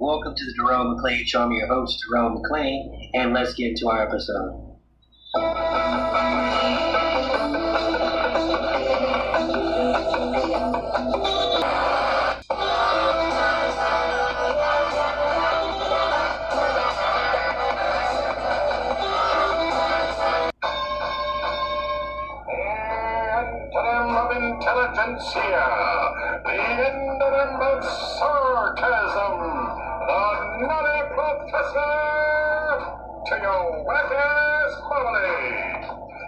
Welcome to the Darrell McClain Show. I'm your host, Darrell McClain, and let's get into our episode. Intelligentsia, the endem of sarcasm, the nutty professor, to your whack-ass marmalade.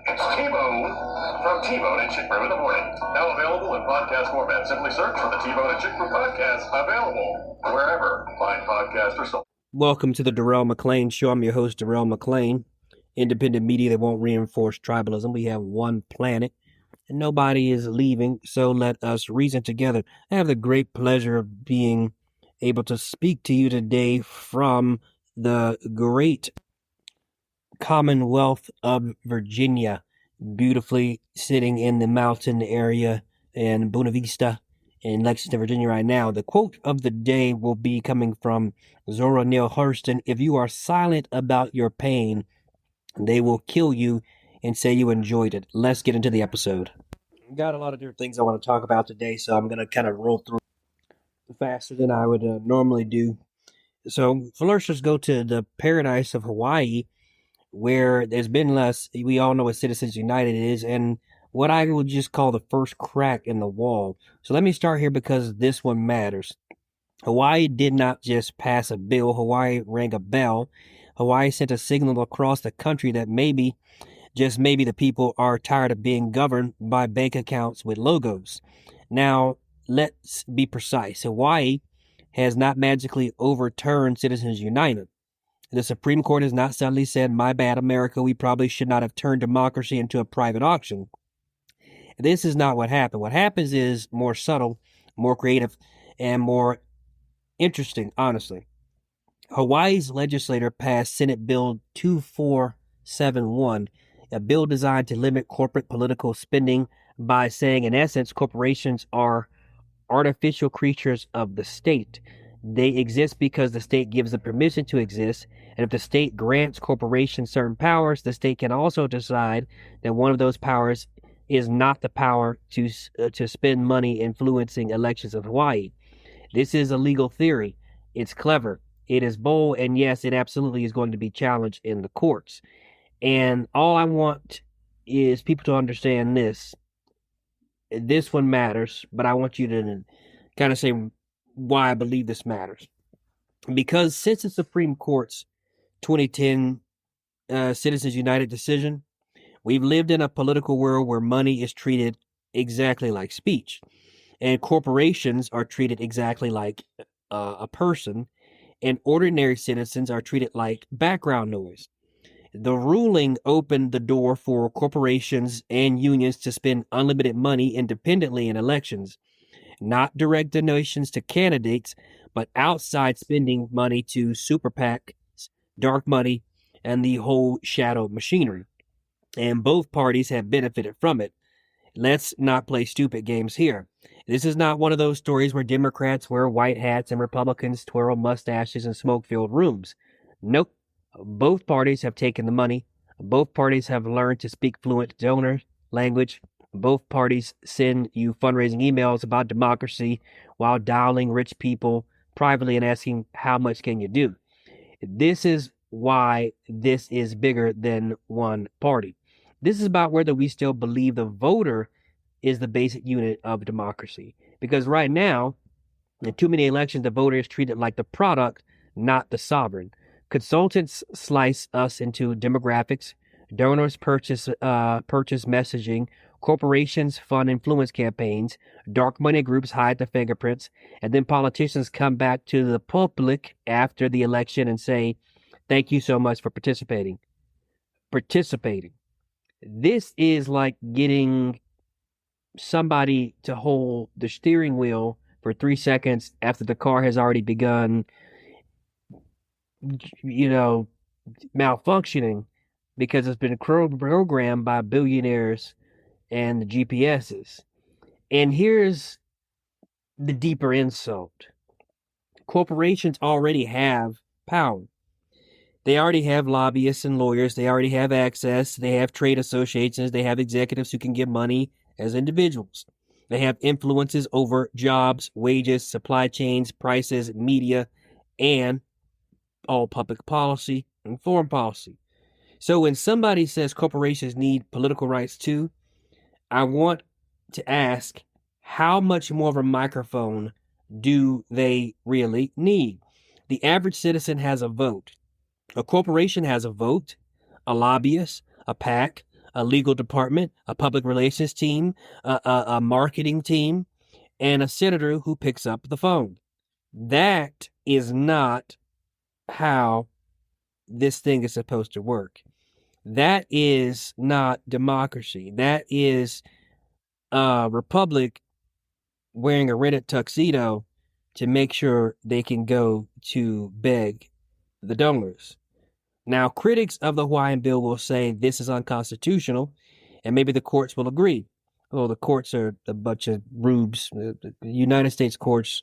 It's T-Bone from T-Bone and Chick Brew in the morning. Now available in podcast format. Simply search for the T-Bone and Chick Brew podcast, available wherever fine podcasts are sold. Welcome to the Darrell McClain Show. I'm your host, Darrell McClain. Independent media that won't reinforce tribalism. We have one planet. And nobody is leaving, so let us reason together. I have the great pleasure of being able to speak to you today from the great Commonwealth of Virginia, beautifully sitting in the mountain area in Buena Vista in Lexington, Virginia right now. The quote of the day will be coming from Zora Neale Hurston. If you are silent about your pain, they will kill you and say you enjoyed it. Let's get into the episode. Got a lot of different things I want to talk about today, so I'm going to kind of roll through faster than I would normally do. So first, let's go to the paradise of Hawaii, where there's been less. We all know what Citizens United is, and what I would just call the first crack in the wall. So let me start here because this one matters. Hawaii did not just pass a bill. Hawaii rang a bell. Hawaii sent a signal across the country that maybe, just maybe, the people are tired of being governed by bank accounts with logos. Now, let's be precise. Hawaii has not magically overturned Citizens United. The Supreme Court has not suddenly said, my bad, America, we probably should not have turned democracy into a private auction. This is not what happened. What happens is more subtle, more creative, and more interesting, honestly. Hawaii's legislature passed Senate Bill 2471, a bill designed to limit corporate political spending by saying, in essence, corporations are artificial creatures of the state. They exist because the state gives them permission to exist, and if the state grants corporations certain powers, the state can also decide that one of those powers is not the power to spend money influencing elections of Hawaii. This is a legal theory. It's clever. It is bold, and yes, it absolutely is going to be challenged in the courts. And all I want is people to understand this. This one matters, but I want you to kind of say why I believe this matters. Because since the Supreme Court's 2010 Citizens United decision, we've lived in a political world where money is treated exactly like speech, and corporations are treated exactly like a person, and ordinary citizens are treated like background noise. The ruling opened the door for corporations and unions to spend unlimited money independently in elections, not direct donations to candidates, but outside spending money to super PACs, dark money, and the whole shadow machinery. And both parties have benefited from it. Let's not play stupid games here. This is not one of those stories where Democrats wear white hats and Republicans twirl mustaches in smoke-filled rooms. Nope. Both parties have taken the money. Both parties have learned to speak fluent donor language. Both parties send you fundraising emails about democracy while dialing rich people privately and asking, how much can you do? This is why this is bigger than one party. This is about whether we still believe the voter is the basic unit of democracy. Because right now, in too many elections, the voter is treated like the product, not the sovereign. Consultants slice us into demographics. Donors purchase messaging. Corporations fund influence campaigns. Dark money groups hide the fingerprints. And then politicians come back to the public after the election and say, thank you so much for participating. This is like getting somebody to hold the steering wheel for 3 seconds after the car has already begun, malfunctioning because it's been programmed by billionaires and the GPSs. And here's the deeper insult. corporations already have power. They already have lobbyists and lawyers. They already have access. They have trade associations. They have executives who can give money as individuals. They have influences over jobs, wages, supply chains, prices, media, and all public policy and foreign policy. So when somebody says corporations need political rights too, I want to ask, how much more of a microphone do they really need? The average citizen has a vote. A corporation has a vote, a lobbyist, a PAC, a legal department, a public relations team, a marketing team, and a senator who picks up the phone. That is not how this thing is supposed to work. That is not democracy. That is a republic wearing a rented tuxedo to make sure they can go to beg the donors. Now, critics of the Hawaiian bill will say this is unconstitutional, and maybe the courts will agree. Well, the courts are a bunch of rubes. The United States courts,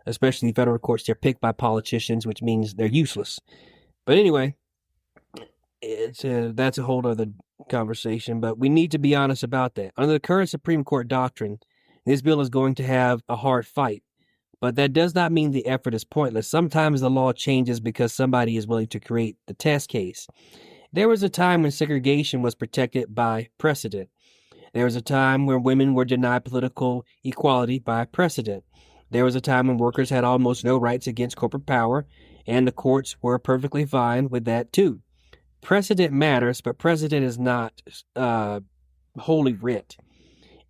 especially federal courts, they're picked by politicians, which means they're useless. But anyway, that's a whole other conversation, but we need to be honest about that. Under the current Supreme Court doctrine, this bill is going to have a hard fight, but that does not mean the effort is pointless. Sometimes the law changes because somebody is willing to create the test case. There was a time when segregation was protected by precedent. There was a time when women were denied political equality by precedent. There was a time when workers had almost no rights against corporate power, and the courts were perfectly fine with that too. Precedent matters, but precedent is not holy writ.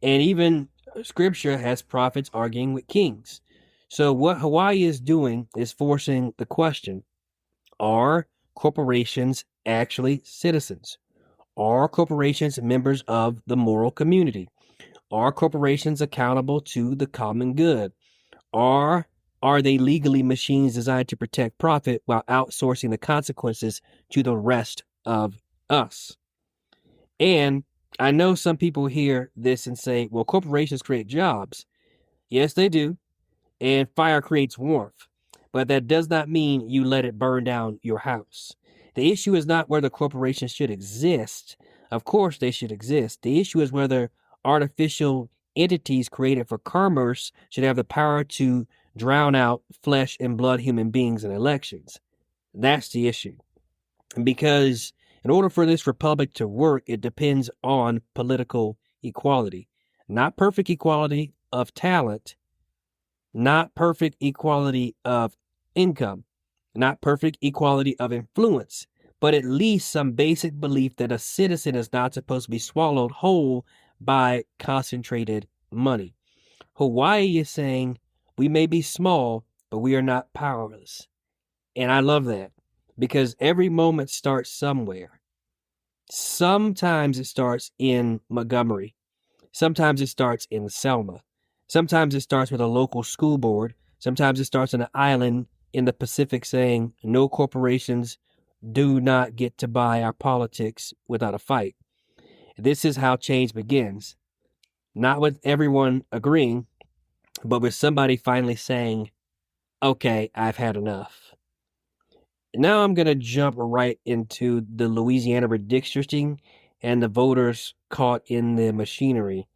And even scripture has prophets arguing with kings. So what Hawaii is doing is forcing the question, are corporations actually citizens? Are corporations members of the moral community? Are corporations accountable to the common good? Are they legally machines designed to protect profit while outsourcing the consequences to the rest of us? And I know some people hear this and say, well, corporations create jobs. Yes, they do. And fire creates warmth. But that does not mean you let it burn down your house. The issue is not whether corporations should exist. Of course, they should exist. The issue is whether artificial entities created for commerce should have the power to drown out flesh and blood human beings in elections. That's the issue. Because in order for this republic to work, it depends on political equality. Not perfect equality of talent, not perfect equality of income, not perfect equality of influence, but at least some basic belief that a citizen is not supposed to be swallowed whole by concentrated money. Hawaii is saying we may be small, but we are not powerless. And I love that because every moment starts somewhere. Sometimes it starts in Montgomery. Sometimes it starts in Selma. Sometimes it starts with a local school board. Sometimes it starts on an island in the Pacific saying no corporations do not get to buy our politics without a fight. This is how change begins. Not with everyone agreeing, but with somebody finally saying, okay, I've had enough. Now I'm going to jump right into the Louisiana redistricting and the voters caught in the machinery.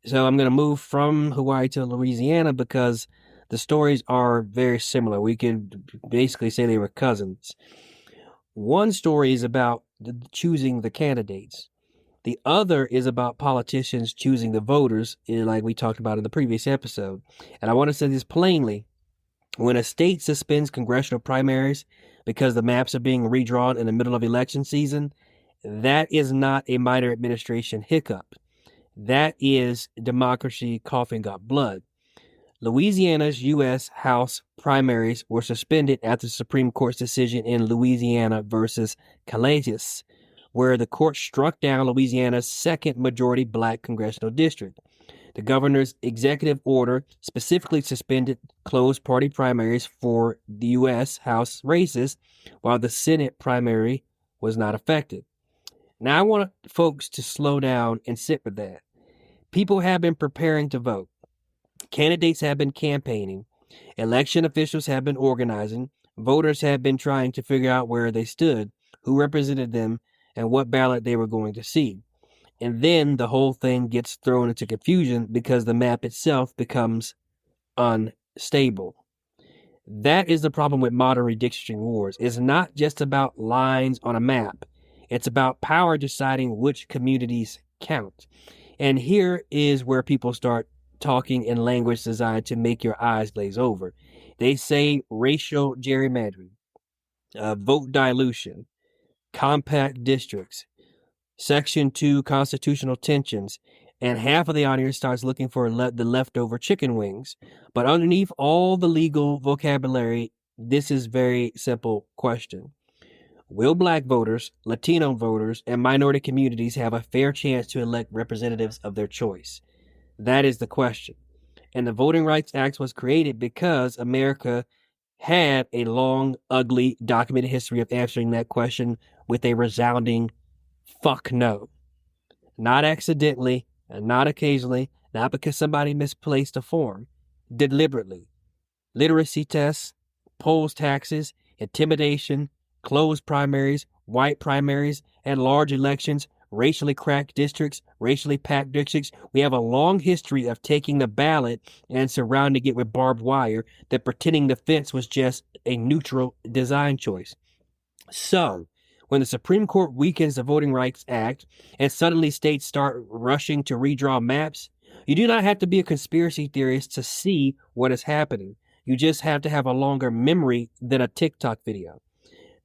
So I'm going to move from Hawaii to Louisiana because the stories are very similar. We could basically say they were cousins. One story is about choosing the candidates. The other is about politicians choosing the voters, like we talked about in the previous episode. And I want to say this plainly. When a state suspends congressional primaries because the maps are being redrawn in the middle of election season, that is not a minor administration hiccup. That is democracy coughing up blood. Louisiana's U.S. House primaries were suspended after the Supreme Court's decision in Louisiana versus Calais, where the court struck down Louisiana's second majority black congressional district. The governor's executive order specifically suspended closed party primaries for the U.S. House races, while the Senate primary was not affected. Now, I want folks to slow down and sit with that. People have been preparing to vote. Candidates have been campaigning. Election officials have been organizing. Voters have been trying to figure out where they stood, who represented them, and what ballot they were going to see. And then the whole thing gets thrown into confusion because the map itself becomes unstable. That is the problem with modern redistricting wars. It's not just about lines on a map. It's about power deciding which communities count. And here is where people start talking in language designed to make your eyes glaze over. They say racial gerrymandering, vote dilution, compact districts, Section 2 constitutional tensions, and half of the audience starts looking for the leftover chicken wings. But underneath all the legal vocabulary, this is very simple question. Will black voters, Latino voters, and minority communities have a fair chance to elect representatives of their choice? That is the question. And the Voting Rights Act was created because America had a long, ugly, documented history of answering that question with a resounding fuck no. Not accidentally, and not occasionally, not because somebody misplaced a form. Deliberately. Literacy tests, polls taxes, intimidation, closed primaries, white primaries, and large elections, racially cracked districts, racially packed districts. We have a long history of taking the ballot and surrounding it with barbed wire, that pretending the fence was just a neutral design choice. So, when the Supreme Court weakens the Voting Rights Act and suddenly states start rushing to redraw maps, you do not have to be a conspiracy theorist to see what is happening. You just have to have a longer memory than a TikTok video.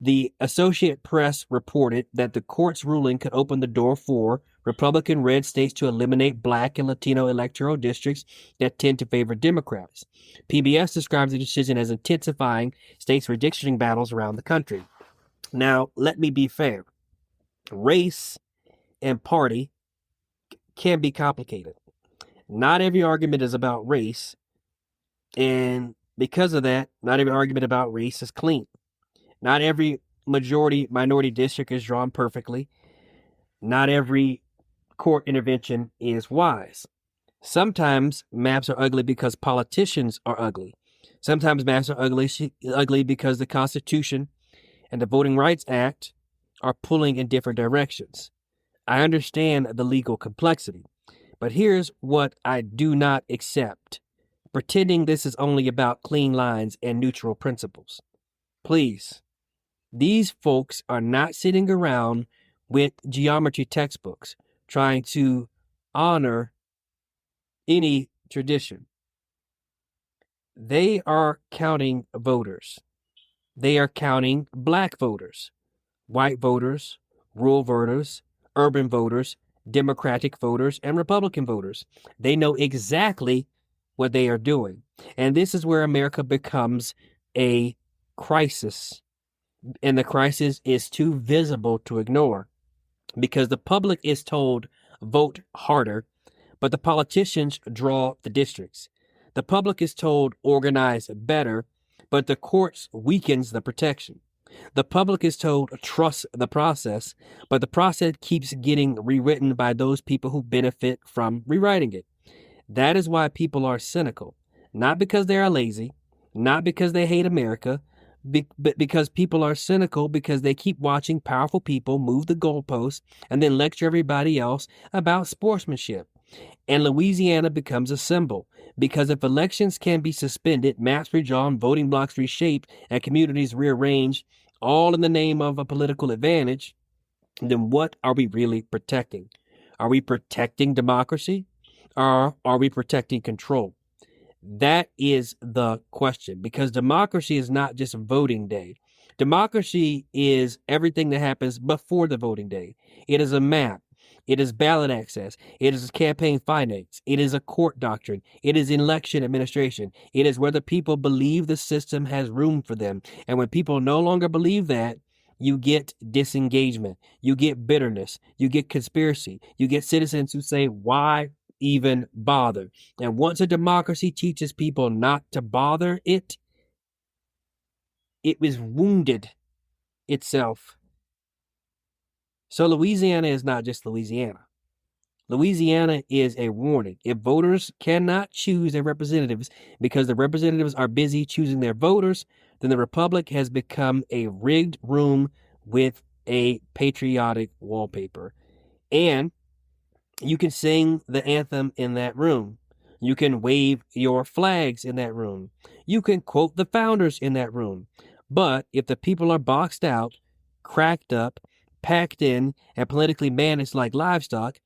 The Associated Press reported that the court's ruling could open the door for Republican red states to eliminate black and Latino electoral districts that tend to favor Democrats. PBS describes the decision as intensifying states' redistricting battles around the country. Now, let me be fair. Race and party can be complicated. Not every argument is about race, and because of that, not every argument about race is clean. Not every majority-minority district is drawn perfectly. Not every court intervention is wise. Sometimes maps are ugly because politicians are ugly. Sometimes maps are ugly because the Constitution and the Voting Rights Act are pulling in different directions. I understand the legal complexity, but here's what I do not accept. Pretending this is only about clean lines and neutral principles. Please, these folks are not sitting around with geometry textbooks trying to honor any tradition. They are counting voters. They are counting black voters, white voters, rural voters, urban voters, Democratic voters, and Republican voters. They know exactly what they are doing. And this is where America becomes a crisis. And the crisis is too visible to ignore because the public is told vote harder, but the politicians draw the districts. The public is told organize better, but the courts weakens the protection. The public is told trust the process, but the process keeps getting rewritten by those people who benefit from rewriting it. That is why people are cynical, not because they are lazy, not because they hate America, but because people are cynical because they keep watching powerful people move the goalposts and then lecture everybody else about sportsmanship. And Louisiana becomes a symbol because if elections can be suspended, maps redrawn, voting blocks reshaped, and communities rearranged, all in the name of a political advantage, then what are we really protecting? Are we protecting democracy, or are we protecting control? That is the question, because democracy is not just voting day. Democracy is everything that happens before the voting day. It is a map. It is ballot access. It is campaign finance. It is a court doctrine. It is election administration. It is whether people believe the system has room for them. And when people no longer believe that, you get disengagement. You get bitterness. You get conspiracy. You get citizens who say, why even bother? And once a democracy teaches people not to bother it was wounded itself. So Louisiana is not just Louisiana. Louisiana is a warning. If voters cannot choose their representatives because the representatives are busy choosing their voters, then the Republic has become a rigged room with a patriotic wallpaper. And you can sing the anthem in that room. You can wave your flags in that room. You can quote the founders in that room. But if the people are boxed out, cracked up, packed in, and politically managed like livestock,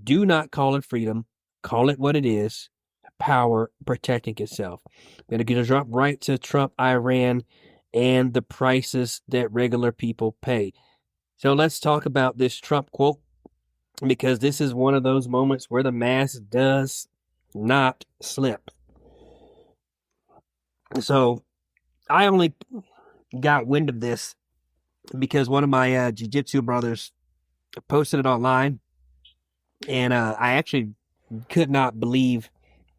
do not call it freedom. Call it what it is. Power protecting itself. We're going to drop right to Trump, Iran, and the prices that regular people pay. So let's talk about this Trump quote, because this is one of those moments where the mask does not slip. So I only got wind of this because one of my jiu-jitsu brothers posted it online, and I actually could not believe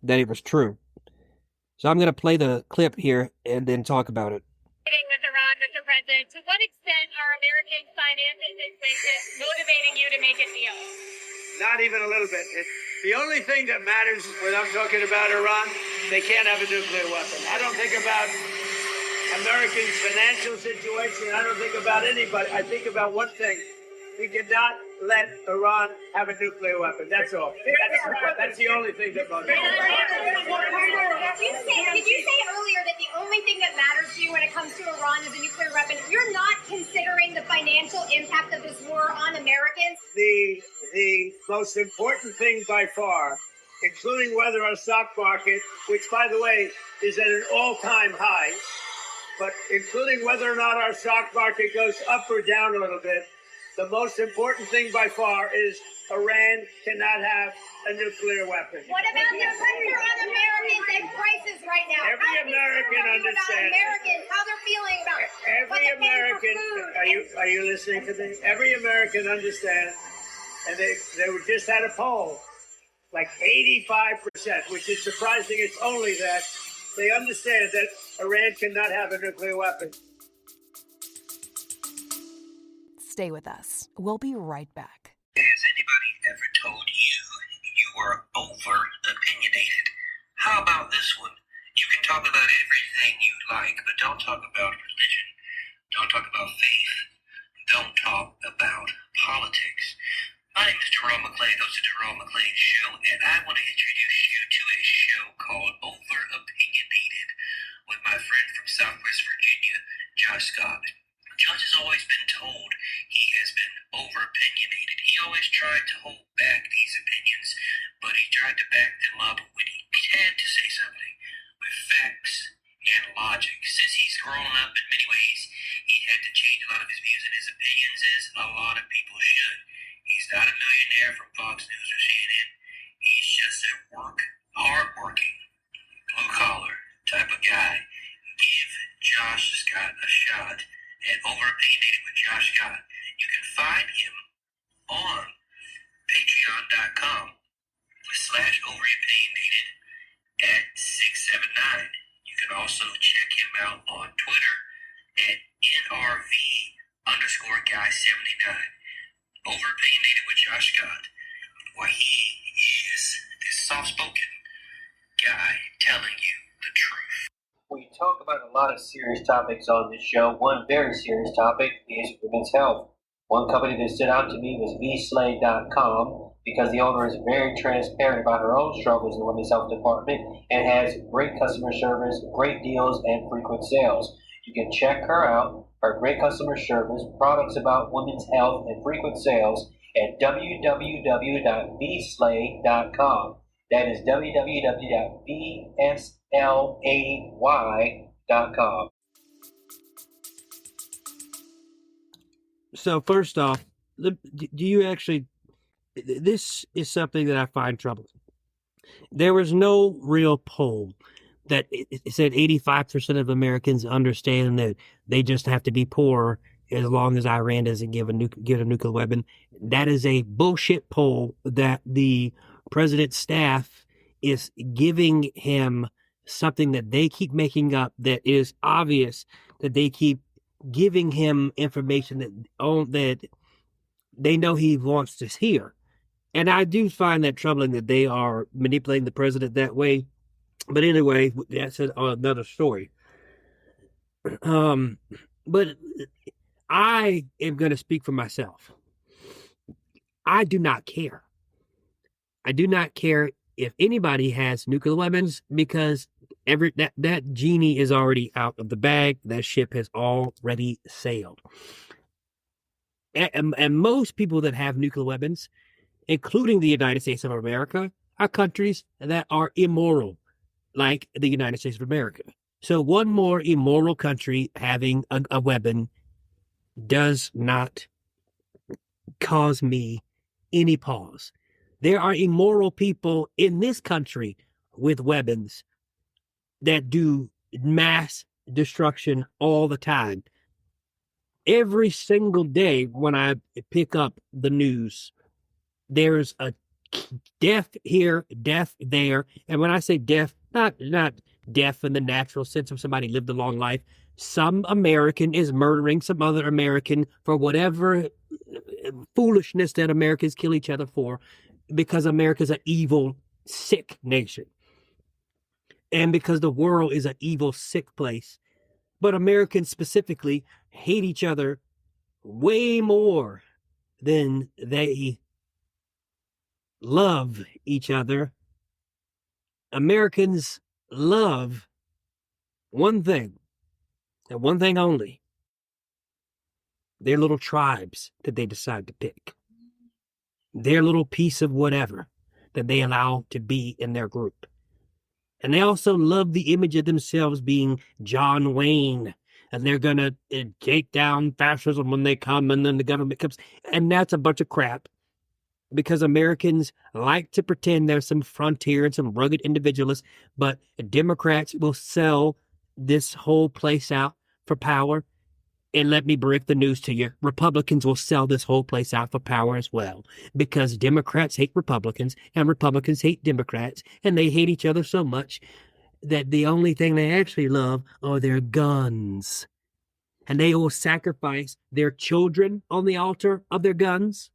that it was true. So I'm going to play the clip here and then talk about it. With Iran, Mr. President, to what extent are American finances and sanctions motivating you to make a deal? Not even a little bit. The only thing that matters when I'm talking about Iran, they can't have a nuclear weapon. I don't think about Americans' financial situation. I don't think about anybody. I think about one thing. We cannot let Iran have a nuclear weapon. That's all. That's the only thing that matters. Did you say earlier that the only thing that matters to you when it comes to Iran is a nuclear weapon? You're not considering the financial impact of this war on Americans? The most important thing by far, including whether our stock market, which by the way is at an all-time high, but including whether or not our stock market goes up or down a little bit, the most important thing by far is Iran cannot have a nuclear weapon. What about the pressure on Americans and prices right now? Every American understands. Americans, how they're feeling about it. Every American, are you listening to this? Every American understands, and they just had a poll, like 85%, which is surprising. It's only that they understand that Iran cannot have a nuclear weapon. Stay with us. We'll be right back. Has anybody ever told you you were over opinionated? How about this one? You can talk about everything you like, but don't talk about religion. Don't talk about faith. Don't talk about politics. My name is Jerome McClain, host of Jerome McClain Show, and I want to introduce you to a show called Over Opinionated with my friend from Southwest Virginia, Josh Scott. Josh has always been told he has been over-opinionated. He always tried to hold back these opinions, but he tried to back them up when he had to say something with facts and logic. Since he's grown up in many ways, he had to change a lot of his views and his opinions, as a lot of people should. He's not a millionaire from Fox News or CNN. He's just a hard-working, blue-collar type of guy. Give Josh Scott a shot at Over Opinionated with Josh Scott. You can find him on patreon.com/overopinionated at 679. You can also check him out on Twitter at NRV_guy79. Over Opinionated with Josh Scott. Why, he is this soft-spoken guy telling you the truth. We talk about a lot of serious topics on this show. One very serious topic is women's health. One company that stood out to me was vslay.com, because the owner is very transparent about her own struggles in the women's health department and has great customer service, great deals, and frequent sales. You can check her out, her great customer service, products about women's health, and frequent sales at www.vslay.com. That is www.vslay.com. So first off, do you actually, this is something that I find troubling. There was no real poll that it said 85% of Americans understand that they just have to be poor as long as Iran doesn't give a nuclear weapon. That is a bullshit poll that the president's staff is giving him something that they keep making up, that is obvious that they keep giving him information that they know he wants to hear. And I do find that troubling that they are manipulating the president that way. But anyway, that's another story. But I am going to speak for myself. I do not care. I do not care if anybody has nuclear weapons because that genie is already out of the bag. That ship has already sailed. And most people that have nuclear weapons, including the United States of America, are countries that are immoral, like the United States of America. So one more immoral country having a weapon does not cause me any pause. There are immoral people in this country with weapons that do mass destruction all the time. Every single day when I pick up the news, there's a death here, death there. And when I say death, not death in the natural sense of somebody lived a long life. Some American is murdering some other American for whatever foolishness that Americans kill each other for, because America's an evil, sick nation. And because the world is an evil, sick place. But Americans specifically hate each other way more than they love each other. Americans love one thing, and one thing only: their little tribes that they decide to pick, their little piece of whatever that they allow to be in their group. And they also love the image of themselves being John Wayne, and they're going to take down fascism when they come, and then the government comes. And that's a bunch of crap, because Americans like to pretend there's some frontier and some rugged individualists, but Democrats will sell this whole place out for power. And let me break the news to you: Republicans will sell this whole place out for power as well, because Democrats hate Republicans and Republicans hate Democrats, and they hate each other so much that the only thing they actually love are their guns. And they will sacrifice their children on the altar of their guns.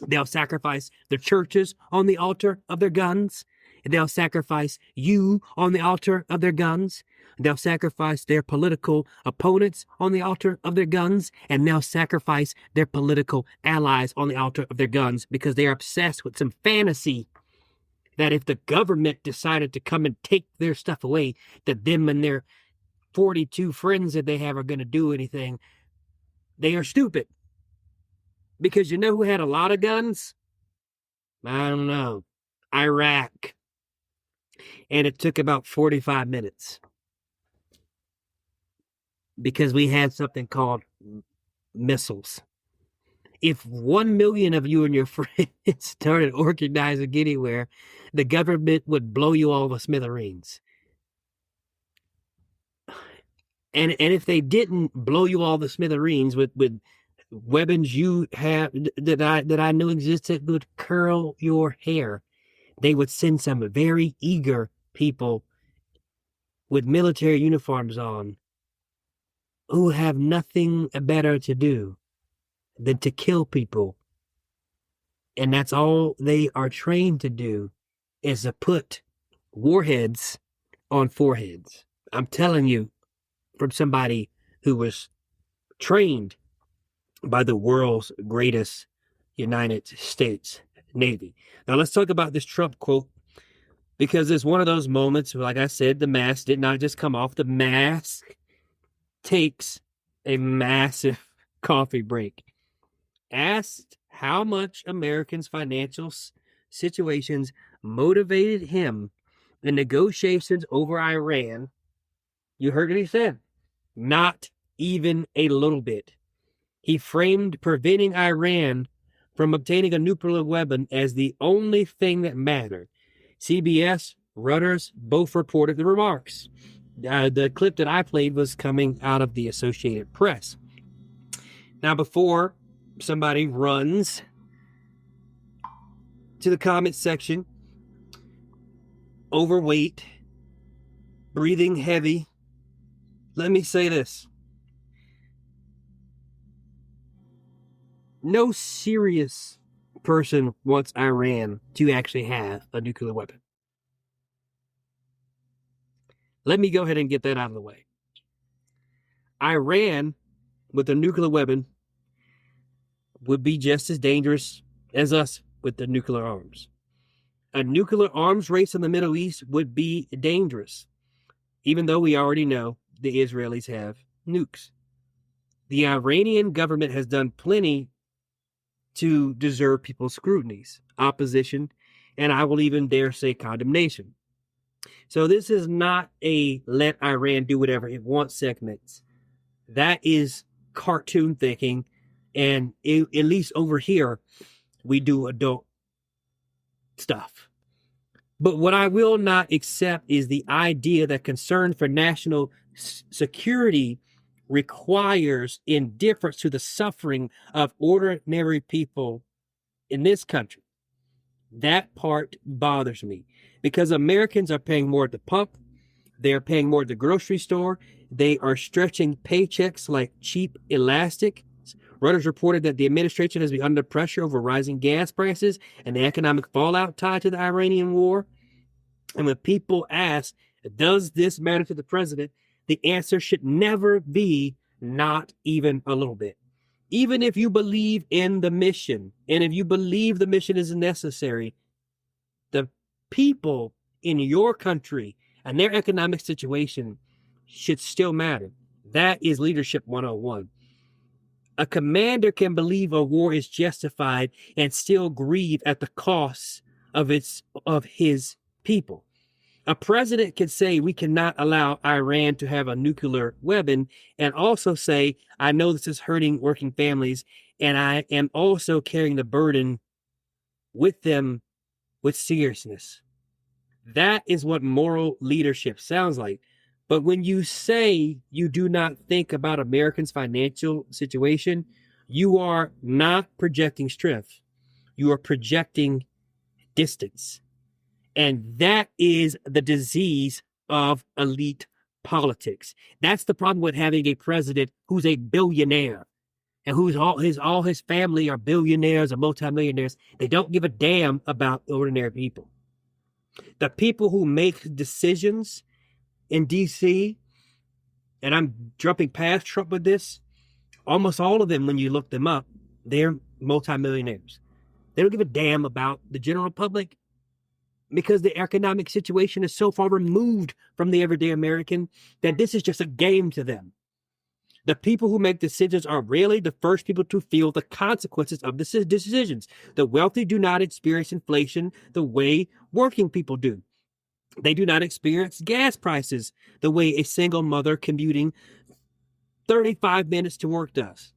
They'll sacrifice their churches on the altar of their guns. They'll sacrifice you on the altar of their guns. They'll sacrifice their political opponents on the altar of their guns. And they'll sacrifice their political allies on the altar of their guns, because they're obsessed with some fantasy that if the government decided to come and take their stuff away, that them and their 42 friends that they have are going to do anything. They are stupid. Because you know who had a lot of guns? I don't know. Iraq. And it took about 45 minutes. Because we had something called missiles. If 1 million of you and your friends started organizing anywhere, the government would blow you all to smithereens. And if they didn't blow you all to smithereens with weapons you have that I knew existed would curl your hair, they would send some very eager people with military uniforms on who have nothing better to do than to kill people. And that's all they are trained to do, is to put warheads on foreheads. I'm telling you, from somebody who was trained by the world's greatest United States Navy. Now let's talk about this Trump quote, because it's one of those moments where, like I said, the mask did not just come off. The mask takes a massive coffee break. Asked how much Americans' financial situations motivated him in negotiations over Iran, you heard what he said. Not even a little bit. He framed preventing Iran from obtaining a nuclear weapon as the only thing that mattered. CBS, Reuters both reported the remarks. The clip that I played was coming out of the Associated Press. Now, before somebody runs to the comment section, overweight, breathing heavy, let me say this. No serious person wants Iran to actually have a nuclear weapon. Let me go ahead and get that out of the way. Iran with a nuclear weapon would be just as dangerous as us with the nuclear arms. A nuclear arms race in the Middle East would be dangerous, even though we already know the Israelis have nukes. The Iranian government has done plenty to deserve people's scrutinies, opposition, and I will even dare say condemnation. So this is not a let Iran do whatever it wants segments. That is cartoon thinking, and at least over here, we do adult stuff. But what I will not accept is the idea that concern for national security requires indifference to the suffering of ordinary people in this country. That part bothers me because Americans are paying more at the pump. They're paying more at the grocery store. They are stretching paychecks like cheap elastic. Reuters reported that the administration has been under pressure over rising gas prices and the economic fallout tied to the Iranian war. And when people ask, does this matter to the president? The answer should never be not even a little bit. Even if you believe in the mission, and if you believe the mission is necessary, the people in your country and their economic situation should still matter. That is leadership 101. A commander can believe a war is justified and still grieve at the cost of his people. A president can say we cannot allow Iran to have a nuclear weapon and also say, I know this is hurting working families and I am also carrying the burden with them with seriousness. That is what moral leadership sounds like. But when you say you do not think about Americans' financial situation, you are not projecting strength. You are projecting distance. And that is the disease of elite politics. That's the problem with having a president who's a billionaire and who's all his family are billionaires or multimillionaires. They don't give a damn about ordinary people. The people who make decisions in DC, and I'm jumping past Trump with this, almost all of them, when you look them up, they're multimillionaires. They don't give a damn about the general public because the economic situation is so far removed from the everyday American that this is just a game to them. The people who make decisions are rarely the first people to feel the consequences of the decisions. The wealthy do not experience inflation the way working people do. They do not experience gas prices the way a single mother commuting 35 minutes to work does.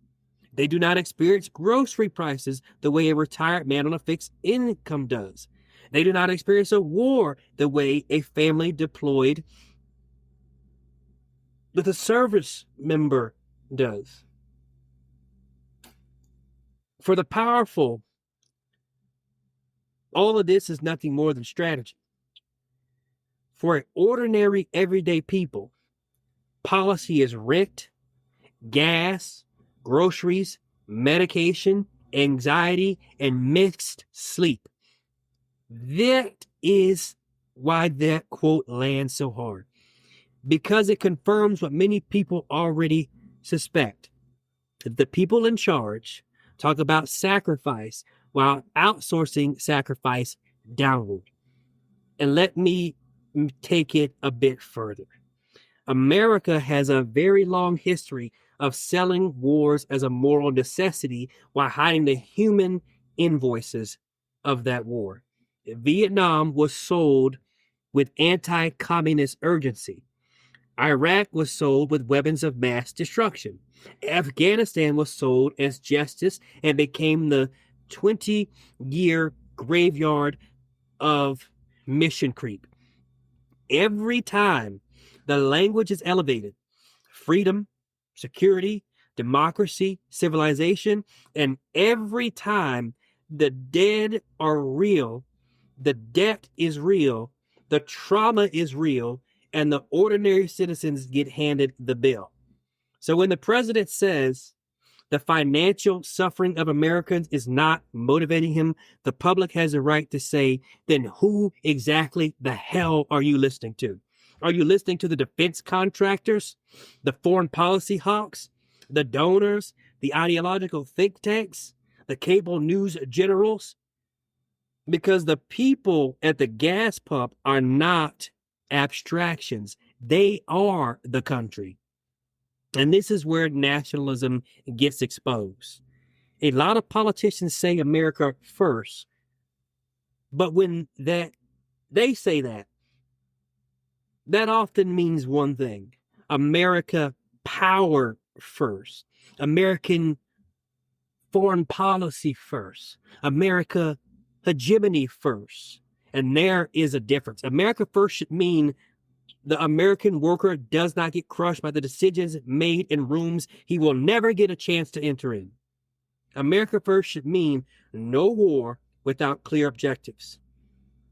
They do not experience grocery prices the way a retired man on a fixed income does. They do not experience a war the way a family deployed with a service member does. For the powerful, all of this is nothing more than strategy. For ordinary, everyday people, policy is rent, gas, groceries, medication, anxiety, and mixed sleep. That is why that quote lands so hard. Because it confirms what many people already suspect. The people in charge talk about sacrifice while outsourcing sacrifice downward. And let me take it a bit further. America has a very long history of selling wars as a moral necessity while hiding the human invoices of that war. Vietnam was sold with anti-communist urgency. Iraq was sold with weapons of mass destruction. Afghanistan was sold as justice and became the 20-year graveyard of mission creep. Every time the language is elevated, freedom, security, democracy, civilization, and every time the dead are real, the debt is real, the trauma is real, and the ordinary citizens get handed the bill. So when the president says The financial suffering of Americans is not motivating him. The public has a right to say, then who exactly the hell are you listening to? Are you listening to the defense contractors, the foreign policy hawks, the donors, the ideological think tanks, the cable news generals? Because the people at the gas pump are not abstractions. They are the country. And this is where nationalism gets exposed. A lot of politicians say America first, but when they say that often means one thing: America power first, American foreign policy first, America hegemony first. And there is a difference. America first should mean the American worker does not get crushed by the decisions made in rooms he will never get a chance to enter in. America first should mean no war without clear objectives,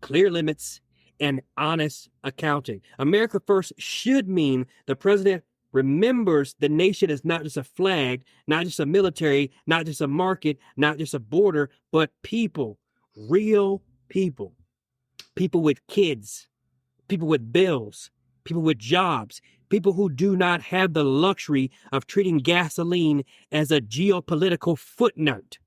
clear limits, and honest accounting. America first should mean the president remembers the nation is not just a flag, not just a military, not just a market, not just a border, but people, real people, people with kids, people with bills, people with jobs, people who do not have the luxury of treating gasoline as a geopolitical footnote.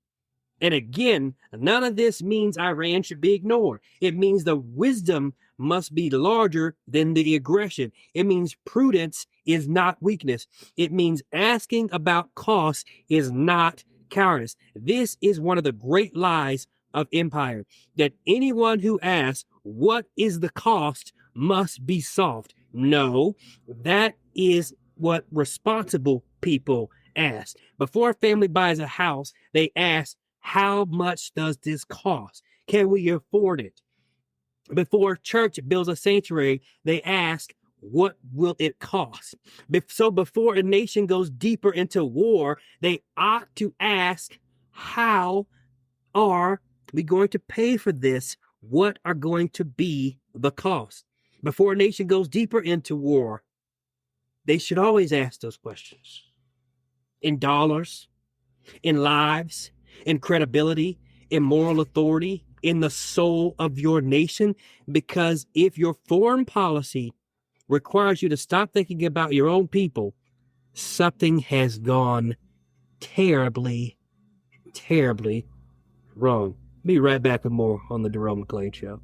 And again, none of this means Iran should be ignored. It means the wisdom must be larger than the aggression. It means prudence is not weakness. It means asking about costs is not cowardice. This is one of the great lies of empire, that anyone who asks, what is the cost, must be soft. No, that is what responsible people ask. Before a family buys a house, they ask, how much does this cost? Can we afford it? Before a church builds a sanctuary, they ask, what will it cost? So before a nation goes deeper into war, they ought to ask, how are we going to pay for this? What are going to be the cost? Before a nation goes deeper into war, they should always ask those questions. In dollars, in lives, in credibility, in moral authority, in the soul of your nation. Because if your foreign policy requires you to stop thinking about your own people, something has gone terribly, terribly wrong. Be right back with more on the Jerome McClain Show.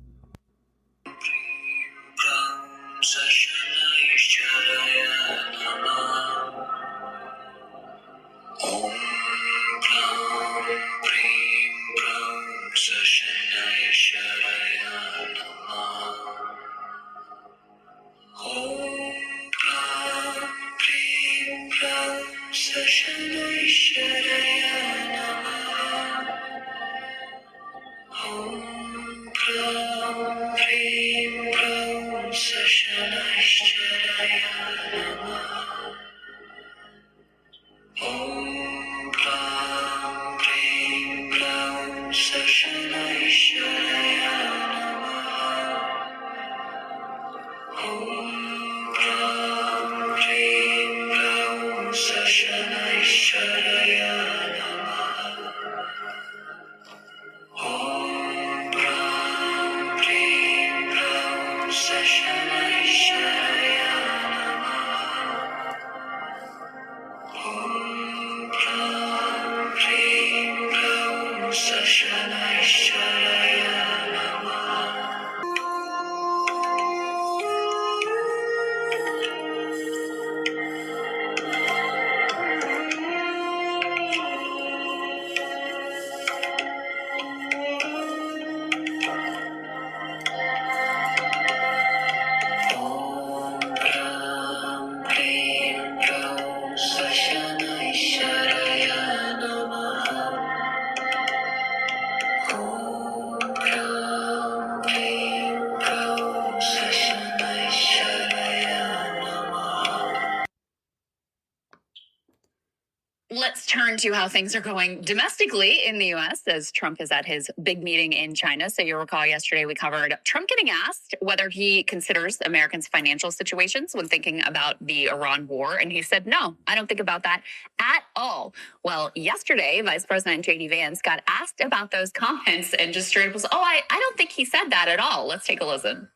Let's turn to how things are going domestically in the U.S. as Trump is at his big meeting in China. So you'll recall yesterday we covered Trump getting asked whether he considers Americans' financial situations when thinking about the Iran war. And he said, no, I don't think about that at all. Well, yesterday, Vice President J.D. Vance got asked about those comments and just straight up was, I don't think he said that at all. Let's take a listen.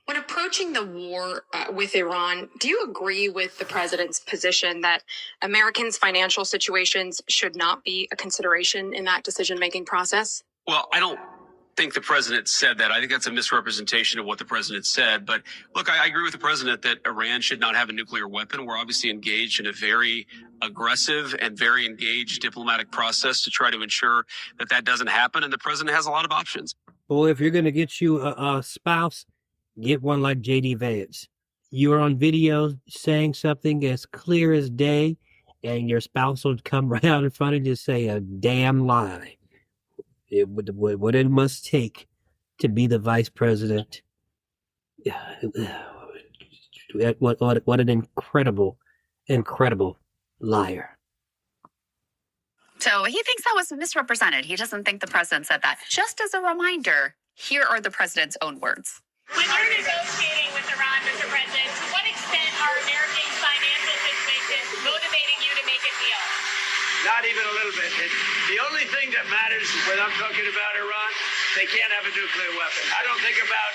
When approaching the war with Iran, do you agree with the president's position that Americans' financial situations should not be a consideration in that decision-making process? Well, I don't think the president said that. I think that's a misrepresentation of what the president said. But look, I agree with the president that Iran should not have a nuclear weapon. We're obviously engaged in a very aggressive and very engaged diplomatic process to try to ensure that that doesn't happen. And the president has a lot of options. Well, if you're going to get you a spouse, get one like J.D. Vance. You're on video saying something as clear as day, and your spouse will come right out in front and just say a damn lie. What it must take to be the vice president. What an incredible liar. So he thinks that was misrepresented. He doesn't think the president said that. Just as a reminder, here are the president's own words. When you're negotiating with Iran, Mr. President, to what extent are Americans' financial situations motivating you to make a deal? Not even a little bit. The only thing that matters when I'm talking about Iran, they can't have a nuclear weapon. I don't think about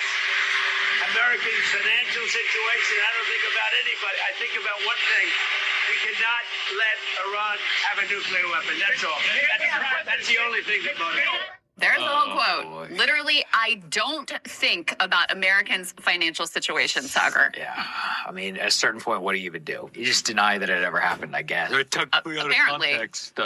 Americans' financial situation. I don't think about anybody. I think about one thing. We cannot let Iran have a nuclear weapon. That's all. That's the only thing that motivates. There's the whole quote. Literally, I don't think about Americans' financial situation, Sagar. Yeah. I mean, at a certain point, what do you even do? You just deny that it ever happened, I guess. It took out of context.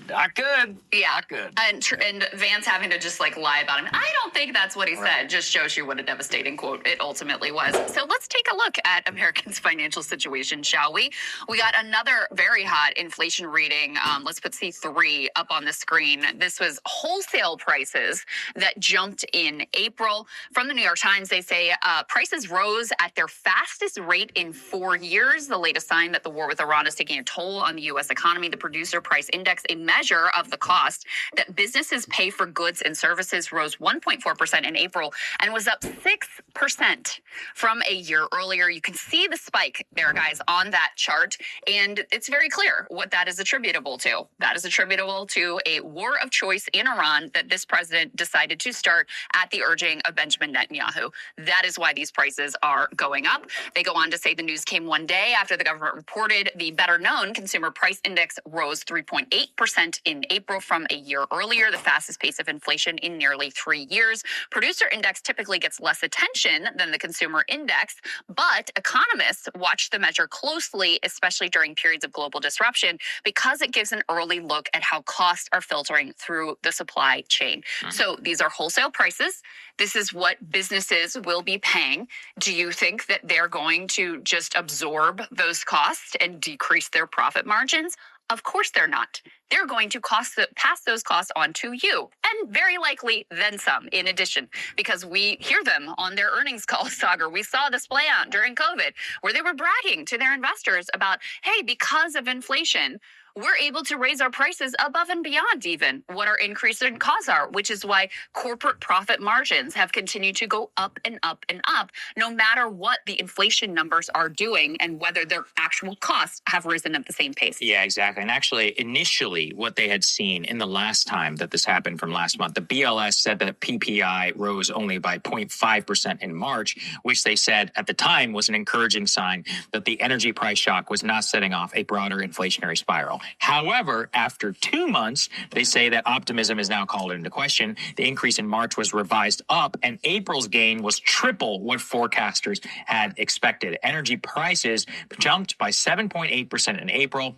Not good. Yeah. Not good. And Vance having to just lie about him. I don't think that's what he said. Just shows you what a devastating quote it ultimately was. So let's take a look at Americans' financial situation, shall we? We got another very hot inflation reading. Let's put C3 up on the screen. This was wholesale prices that jumped in April. From the New York Times, they say prices rose at their fastest rate in 4 years. The latest sign that the war with Iran is taking a toll on the U.S. economy. The Producer Price Index, a measure of the cost that businesses pay for goods and services, rose 1.4% in April and was up 6% from a year earlier. You can see the spike there, guys, on that chart, and it's very clear what that is attributable to. That is attributable to a war of choice in Iran that this president decided to start at the urging of Benjamin Netanyahu. That is why these prices are going up. They go on to say the news came one day after the government reported the better-known Consumer Price Index rose 3.8% in April from a year earlier, the fastest pace of inflation in nearly 3 years. Producer Index typically gets less attention than the Consumer Index, but economists watch the measure closely, especially during periods of global disruption, because it gives an early look at how costs are filtering through the supply chain. So these are wholesale prices. This is what businesses will be paying. Do you think that they're going to just absorb those costs and decrease their profit margins? Of course they're not. They're going to pass those costs on to you, and very likely then some in addition, because we hear them on their earnings calls, Sagar. We saw this play out during COVID, where they were bragging to their investors about, hey, because of inflation, we're able to raise our prices above and beyond even what our increase in costs are, which is why corporate profit margins have continued to go up and up and up, no matter what the inflation numbers are doing and whether their actual costs have risen at the same pace. Yeah, exactly. And actually, initially, what they had seen in the last time that this happened from last month, the BLS said that PPI rose only by 0.5% in March, which they said at the time was an encouraging sign that the energy price shock was not setting off a broader inflationary spiral. However, after 2 months, they say that optimism is now called into question. The increase in March was revised up, and April's gain was triple what forecasters had expected. Energy prices jumped by 7.8% in April,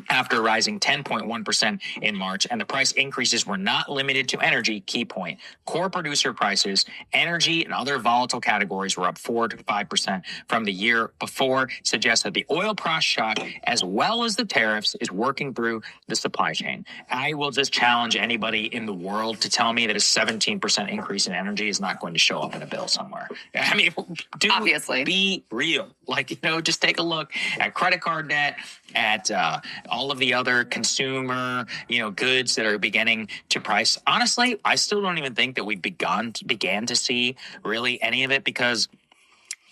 after rising 10.1% in March. And the price increases were not limited to energy. Key point. Core producer prices, energy, and other volatile categories were up 4 to 5% from the year before, suggests that the oil price shock, as well as the tariffs, is working through the supply chain. I will just challenge anybody in the world to tell me that a 17% increase in energy is not going to show up in a bill somewhere. I mean, Obviously. Be real. Just take a look at credit card debt, at all of the other consumer, goods that are beginning to price. Honestly, I still don't even think that we began to see really any of it, because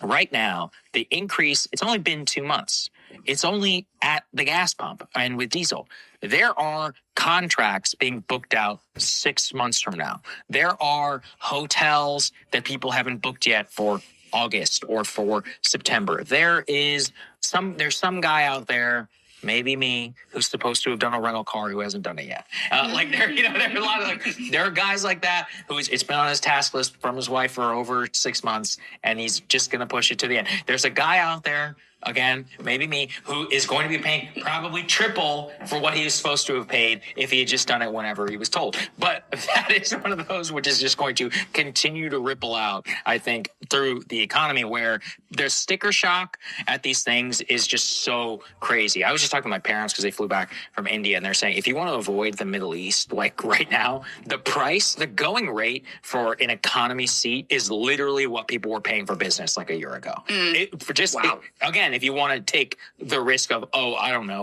right now the increase, it's only been 2 months. It's only at the gas pump and with diesel. There are contracts being booked out 6 months from now. There are hotels that people haven't booked yet for August or for September. There's some guy out there, maybe me, who's supposed to have done a rental car who hasn't done it yet. There are guys like that it's been on his task list from his wife for over 6 months, and he's just going to push it to the end. There's a guy out there, again, maybe me, who is going to be paying probably triple for what he was supposed to have paid if he had just done it whenever he was told. But that is one of those which is just going to continue to ripple out, I think, through the economy, where there's sticker shock at these things is just so crazy. I was just talking to my parents because they flew back from India, and they're saying, if you want to avoid the Middle East, like right now, the going rate for an economy seat is literally what people were paying for business like a year ago. Again, if you want to take the risk of,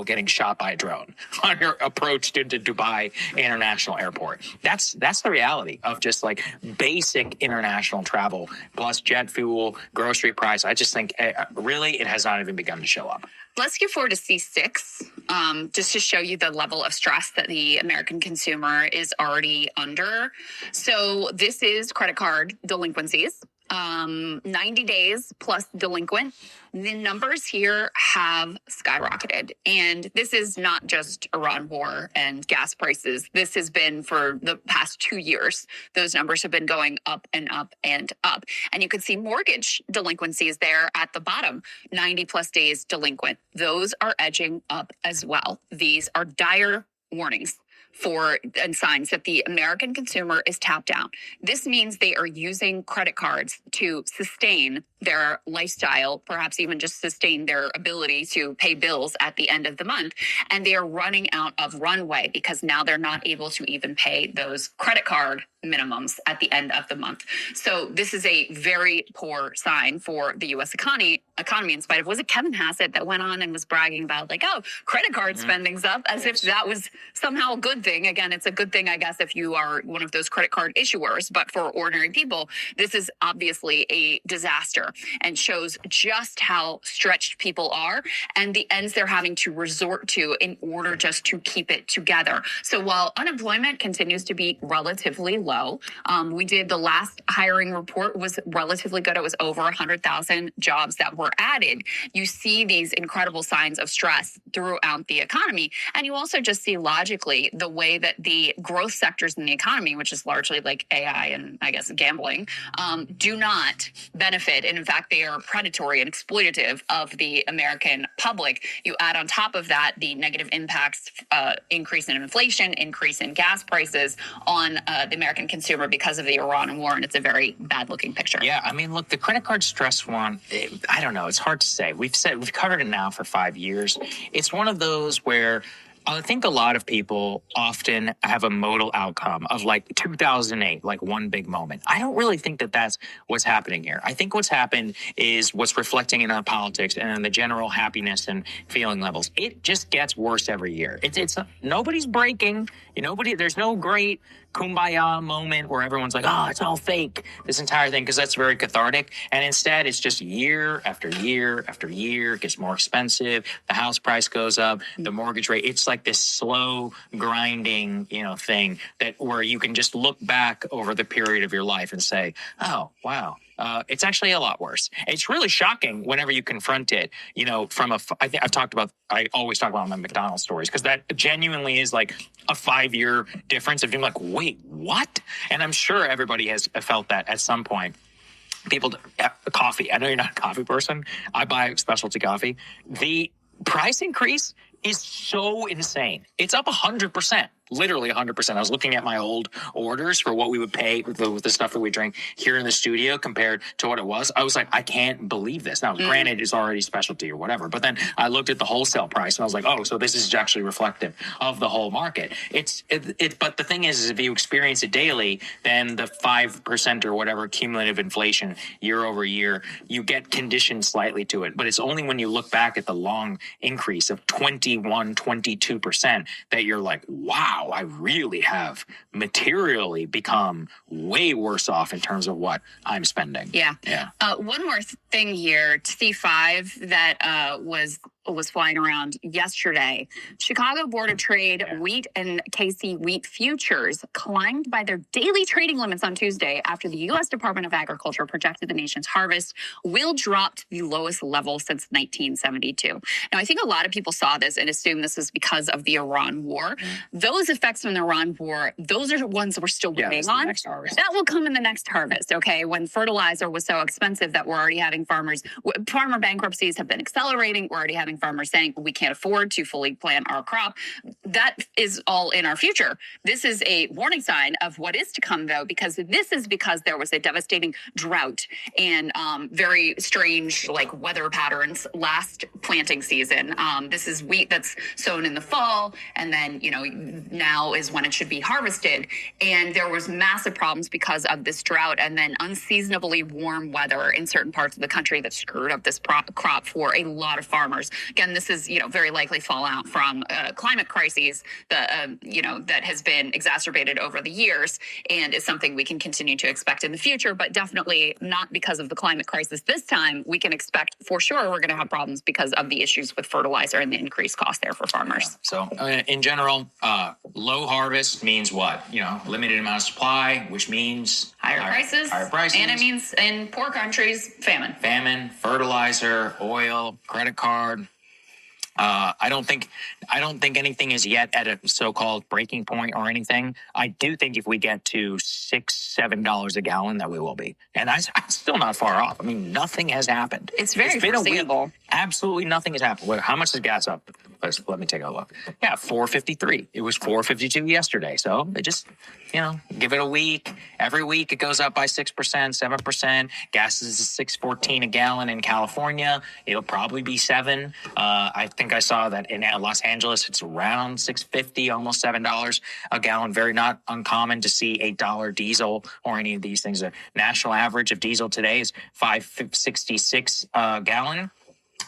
getting shot by a drone on your approach to Dubai International Airport. That's the reality of just like basic international travel, plus jet fuel, grocery price. I just think really it has not even begun to show up. Let's get forward to C6, just to show you the level of stress that the American consumer is already under. So this is credit card delinquencies. 90 days plus delinquent. The numbers here have skyrocketed. And this is not just Iran war and gas prices. This has been for the past 2 years. Those numbers have been going up and up and up. And you can see mortgage delinquencies there at the bottom, 90 plus days delinquent. Those are edging up as well. These are dire warnings and signs that the American consumer is tapped out. This means they are using credit cards to sustain their lifestyle, perhaps even just sustain their ability to pay bills at the end of the month. And they are running out of runway because now they're not able to even pay those credit card minimums at the end of the month. So this is a very poor sign for the U.S. economy, in spite of, was it Kevin Hassett that went on and was bragging about credit card spending's up, as if that was somehow a good thing. Again, it's a good thing, I guess, if you are one of those credit card issuers, but for ordinary people, this is obviously a disaster and shows just how stretched people are and the ends they're having to resort to in order just to keep it together. So while unemployment continues to be relatively low, we did the last hiring report was relatively good. It was over 100,000 jobs that were added. You see these incredible signs of stress throughout the economy. And you also just see logically the way that the growth sectors in the economy, which is largely like AI and I guess gambling, do not benefit. And in fact, they are predatory and exploitative of the American public. You add on top of that the negative impacts, increase in inflation, increase in gas prices on the American consumer because of the Iran war, and it's a very bad looking picture. Yeah, I mean, look, the credit card stress one, I don't know, it's hard to say. We've covered it now for 5 years. It's one of those where I think a lot of people often have a modal outcome of 2008, one big moment. I don't really think that that's what's happening here. I think what's happened is what's reflecting in our politics and in the general happiness and feeling levels. It just gets worse every year. It's nobody's breaking. There's no great kumbaya moment where everyone's like, oh, it's all fake, this entire thing, because that's very cathartic. And instead, it's just year after year after year. It gets more expensive. The house price goes up. The mortgage rate. It's like this slow grinding, thing that where you can just look back over the period of your life and say, oh, wow. It's actually a lot worse. It's really shocking whenever you confront it, I always talk about my McDonald's stories because that genuinely is like a 5-year difference of being like, wait, what? And I'm sure everybody has felt that at some point. Coffee. I know you're not a coffee person. I buy specialty coffee. The price increase is so insane. It's up 100%. Literally 100%. I was looking at my old orders for what we would pay with the stuff that we drink here in the studio compared to what it was. I was like, I can't believe this. Now, granted, it's already specialty or whatever, but then I looked at the wholesale price and I was like, oh, so this is actually reflective of the whole market. But the thing is if you experience it daily, then the 5% or whatever cumulative inflation year over year, you get conditioned slightly to it. But it's only when you look back at the long increase of 21, 22% that you're like, wow, I really have materially become way worse off in terms of what I'm spending. Yeah. One more thing here. C5 that was flying around yesterday. Chicago Board of Trade wheat and KC wheat futures climbed by their daily trading limits on Tuesday after the U.S. Department of Agriculture projected the nation's harvest will drop to the lowest level since 1972. Now, I think a lot of people saw this and assumed this was because of the Iran war. Those effects from the Iran war, those are the ones that we're still waiting on. That will come in the next harvest, okay? When fertilizer was so expensive that we're already having farmer bankruptcies have been accelerating. We're already having farmers saying we can't afford to fully plant our crop. That is all in our future. This is a warning sign of what is to come, though, because there was a devastating drought and very strange weather patterns last planting season. This is wheat that's sown in the fall, and then now is when it should be harvested. And there was massive problems because of this drought, and then unseasonably warm weather in certain parts of the country that screwed up this crop for a lot of farmers. Again, this is, very likely fallout from climate crises that has been exacerbated over the years and is something we can continue to expect in the future, but definitely not because of the climate crisis this time. We can expect for sure we're going to have problems because of the issues with fertilizer and the increased cost there for farmers. So in general, low harvest means what? Limited amount of supply, which means higher prices. And it means in poor countries, famine, fertilizer, oil, credit card. I don't think anything is yet at a so-called breaking point or anything. I do think if we get to $6-7 a gallon, that we will be, and I'm still not far off. I mean, nothing has happened. It's very foreseeable. Absolutely nothing has happened. How much is gas up? Let me take a look. Yeah, $4.53. It was $4.52 yesterday. So it just, give it a week. Every week it goes up by 6%, 7%. Gas is $6.14 a gallon in California. It'll probably be $7. I think I saw that in Los Angeles it's around $6.50, almost $7 a gallon. Very not uncommon to see $8 diesel or any of these things. The national average of diesel today is $5.66 a gallon.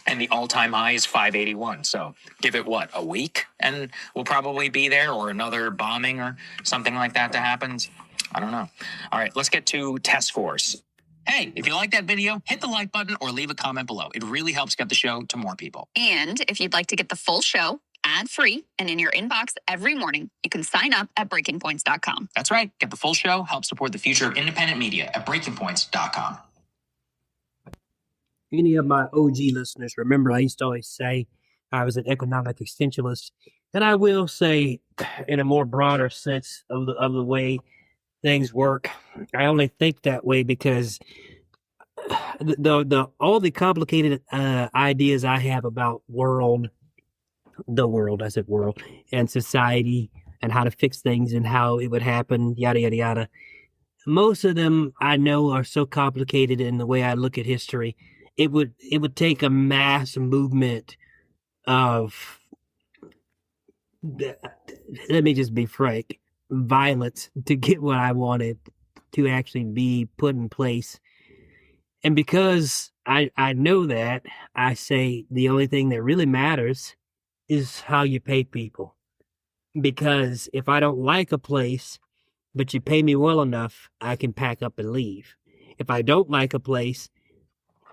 And the all-time high is $5.81. So give it, a week? And we'll probably be there, or another bombing or something like that happens. I don't know. All right, let's get to test scores. Hey, if you like that video, hit the like button or leave a comment below. It really helps get the show to more people. And if you'd like to get the full show ad-free and in your inbox every morning, you can sign up at breakingpoints.com. That's right. Get the full show. Help support the future of independent media at breakingpoints.com. Any of my OG listeners remember I used to always say I was an economic extensionist, and I will say, in a more broader sense of the way things work, I only think that way because all the complicated ideas I have about the world and society and how to fix things and how it would happen, yada yada yada. Most of them I know are so complicated in the way I look at history. It would take a mass movement of, let me just be frank, violence to get what I wanted to actually be put in place. And because I know that, I say the only thing that really matters is how you pay people. Because if I don't like a place, but you pay me well enough, I can pack up and leave. If I don't like a place,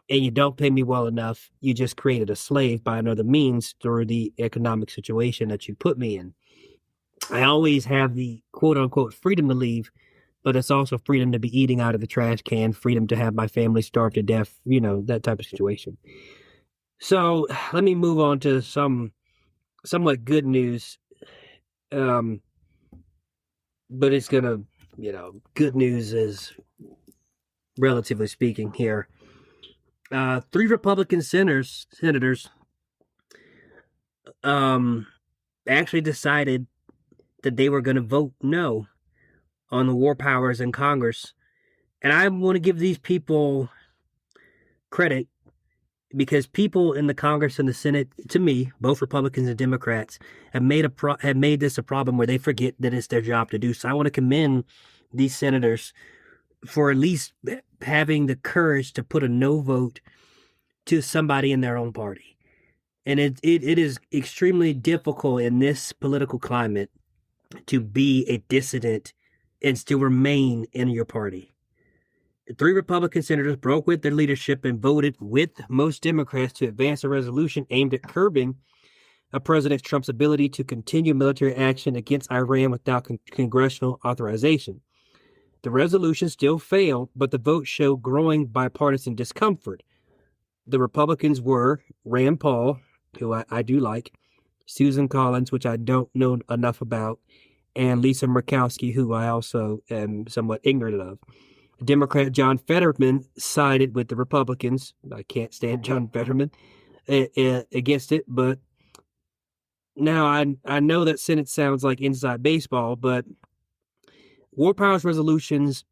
and you don't pay me well enough, you just created a slave by another means through the economic situation that you put me in. I always have the quote-unquote freedom to leave, but it's also freedom to be eating out of the trash can, freedom to have my family starve to death, that type of situation. So let me move on to some somewhat good news, but it's going to, good news is relatively speaking here. 3 Republican senators actually decided that they were going to vote no on the war powers in Congress. And I want to give these people credit because people in the Congress and the Senate, to me, both Republicans and Democrats, have made this a problem where they forget that it's their job to do so. I want to commend these senators for at least having the courage to put a no vote to somebody in their own party. And it is extremely difficult in this political climate to be a dissident and still remain in your party. The 3 Republican senators broke with their leadership and voted with most Democrats to advance a resolution aimed at curbing President Trump's ability to continue military action against Iran without congressional authorization. The resolution still failed, but the vote showed growing bipartisan discomfort. The Republicans were Rand Paul, who I do like, Susan Collins, which I don't know enough about, and Lisa Murkowski, who I also am somewhat ignorant of. Democrat John Fetterman sided with the Republicans. I can't stand John Fetterman against it, but now I know that Senate sounds like inside baseball, but war powers resolutions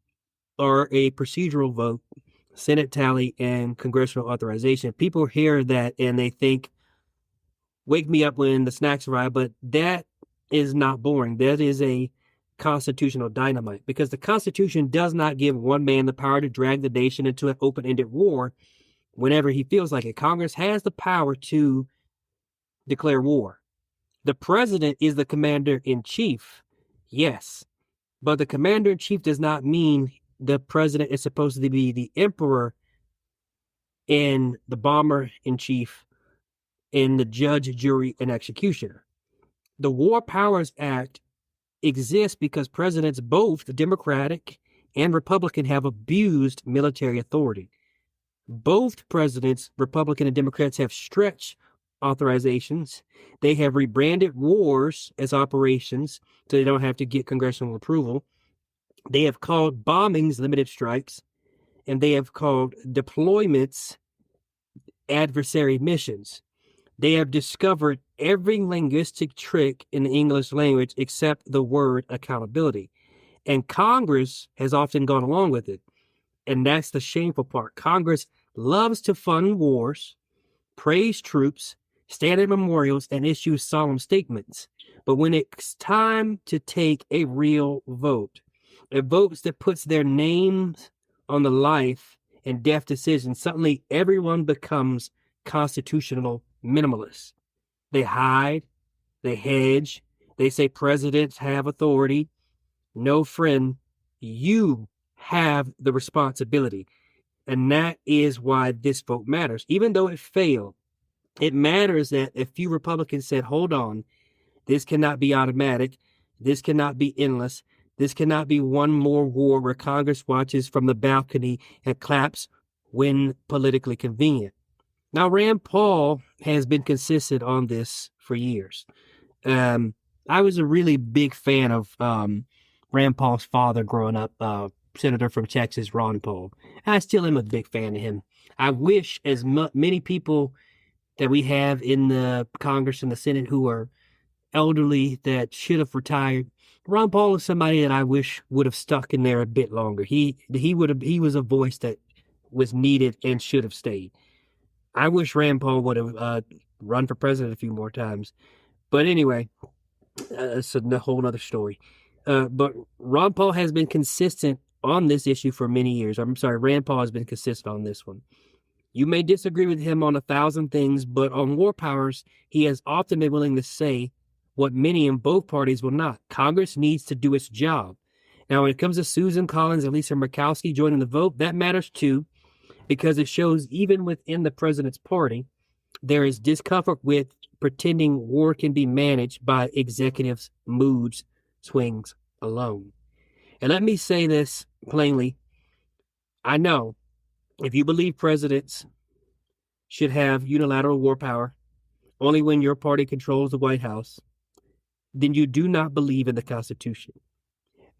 are a procedural vote, Senate tally, and congressional authorization. People hear that and they think, wake me up when the snacks arrive, but that is not boring. That is a constitutional dynamite because the Constitution does not give one man the power to drag the nation into an open-ended war whenever he feels like it. Congress has the power to declare war. The president is the commander-in-chief, yes, but the commander-in-chief does not mean the president is supposed to be the emperor and the bomber-in-chief and the judge, jury, and executioner. The War Powers Act exists because presidents, both the Democratic and Republican, have abused military authority. Both presidents, Republican and Democrats, have stretched authorizations. They have rebranded wars as operations so they don't have to get congressional approval. They have called bombings limited strikes, and they have called deployments adversary missions. They have discovered every linguistic trick in the English language except the word accountability. And Congress has often gone along with it. And that's the shameful part. Congress loves to fund wars, praise troops, stand at memorials, and issue solemn statements. But when it's time to take a real vote, a vote that puts their names on the life and death decisions, suddenly everyone becomes constitutional minimalists. They hide, they hedge, they say presidents have authority. No, friend, you have the responsibility. And that is why this vote matters. Even though it failed, it matters that a few Republicans said, hold on, this cannot be automatic. This cannot be endless. This cannot be one more war where Congress watches from the balcony and claps when politically convenient. Now, Rand Paul has been consistent on this for years. I was a really big fan of Rand Paul's father growing up, Senator from Texas, Ron Paul. I still am a big fan of him. I wish as many people that we have in the Congress and the Senate who are elderly that should have retired. Ron Paul is somebody that I wish would have stuck in there a bit longer. He was a voice that was needed and should have stayed. I wish Rand Paul would have run for president a few more times. But anyway, it's a whole other story. But Ron Paul has been consistent on this issue for many years. Rand Paul has been consistent on this one. You may disagree with him on 1,000 things, but on war powers, he has often been willing to say what many in both parties will not. Congress needs to do its job. Now, when it comes to Susan Collins and Lisa Murkowski joining the vote, that matters too, because it shows even within the president's party, there is discomfort with pretending war can be managed by executives' moods swings alone. And let me say this plainly. I know if you believe presidents should have unilateral war power only when your party controls the White House, then you do not believe in the Constitution.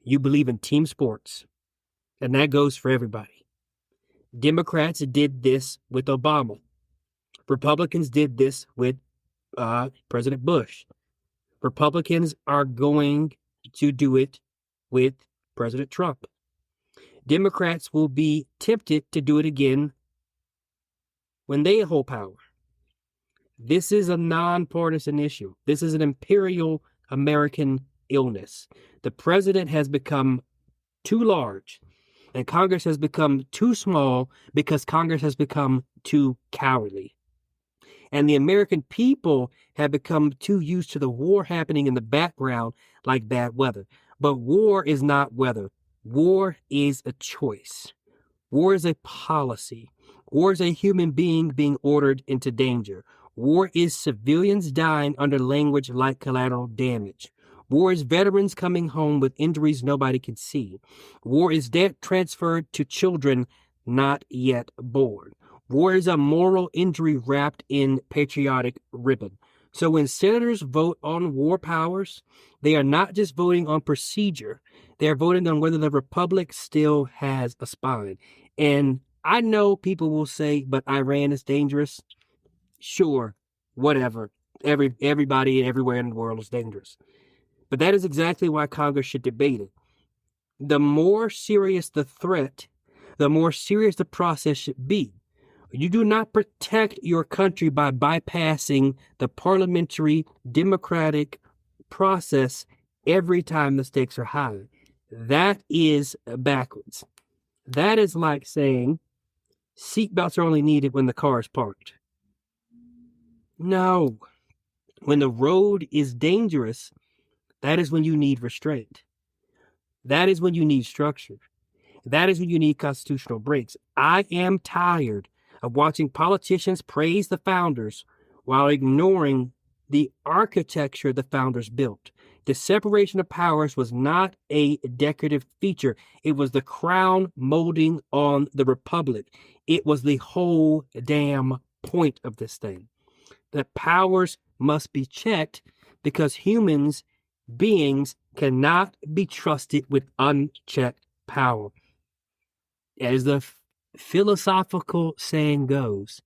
You believe in team sports, and that goes for everybody. Democrats did this with Obama. Republicans did this with President Bush. Republicans are going to do it with President Trump. Democrats will be tempted to do it again when they hold power. This is a nonpartisan issue. This is an imperial American illness. The president has become too large, and Congress has become too small because Congress has become too cowardly. And the American people have become too used to the war happening in the background like bad weather. But war is not weather. War is a choice. War is a policy. War is a human being being ordered into danger. War is civilians dying under language like collateral damage. War is veterans coming home with injuries nobody can see. War is debt transferred to children not yet born. War is a moral injury wrapped in patriotic ribbon. So when senators vote on war powers, they are not just voting on procedure. They are voting on whether the republic still has a spine. And I know people will say, but Iran is dangerous. Sure, whatever. Everybody everywhere in the world is dangerous. But that is exactly why Congress should debate it. The more serious the threat, the more serious the process should be. You do not protect your country by bypassing the parliamentary democratic process every time the stakes are high. That is backwards. That is like saying seatbelts are only needed when the car is parked. No. When the road is dangerous, that is when you need restraint. That is when you need structure. That is when you need constitutional breaks. I am tired of watching politicians praise the founders while ignoring the architecture the founders built. The separation of powers was not a decorative feature. It was the crown molding on the republic. It was the whole damn point of this thing. The powers must be checked because humans, beings, cannot be trusted with unchecked power. As the philosophical saying goes,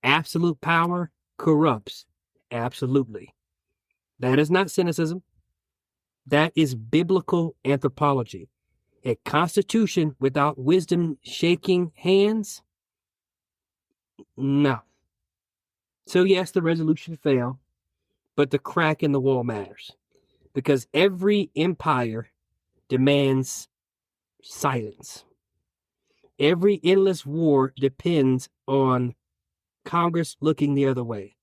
absolute power corrupts absolutely. That is not cynicism. That is biblical anthropology. A constitution without wisdom shaking hands? No. So yes, the resolution failed, but the crack in the wall matters because every empire demands silence. Every endless war depends on Congress looking the other way.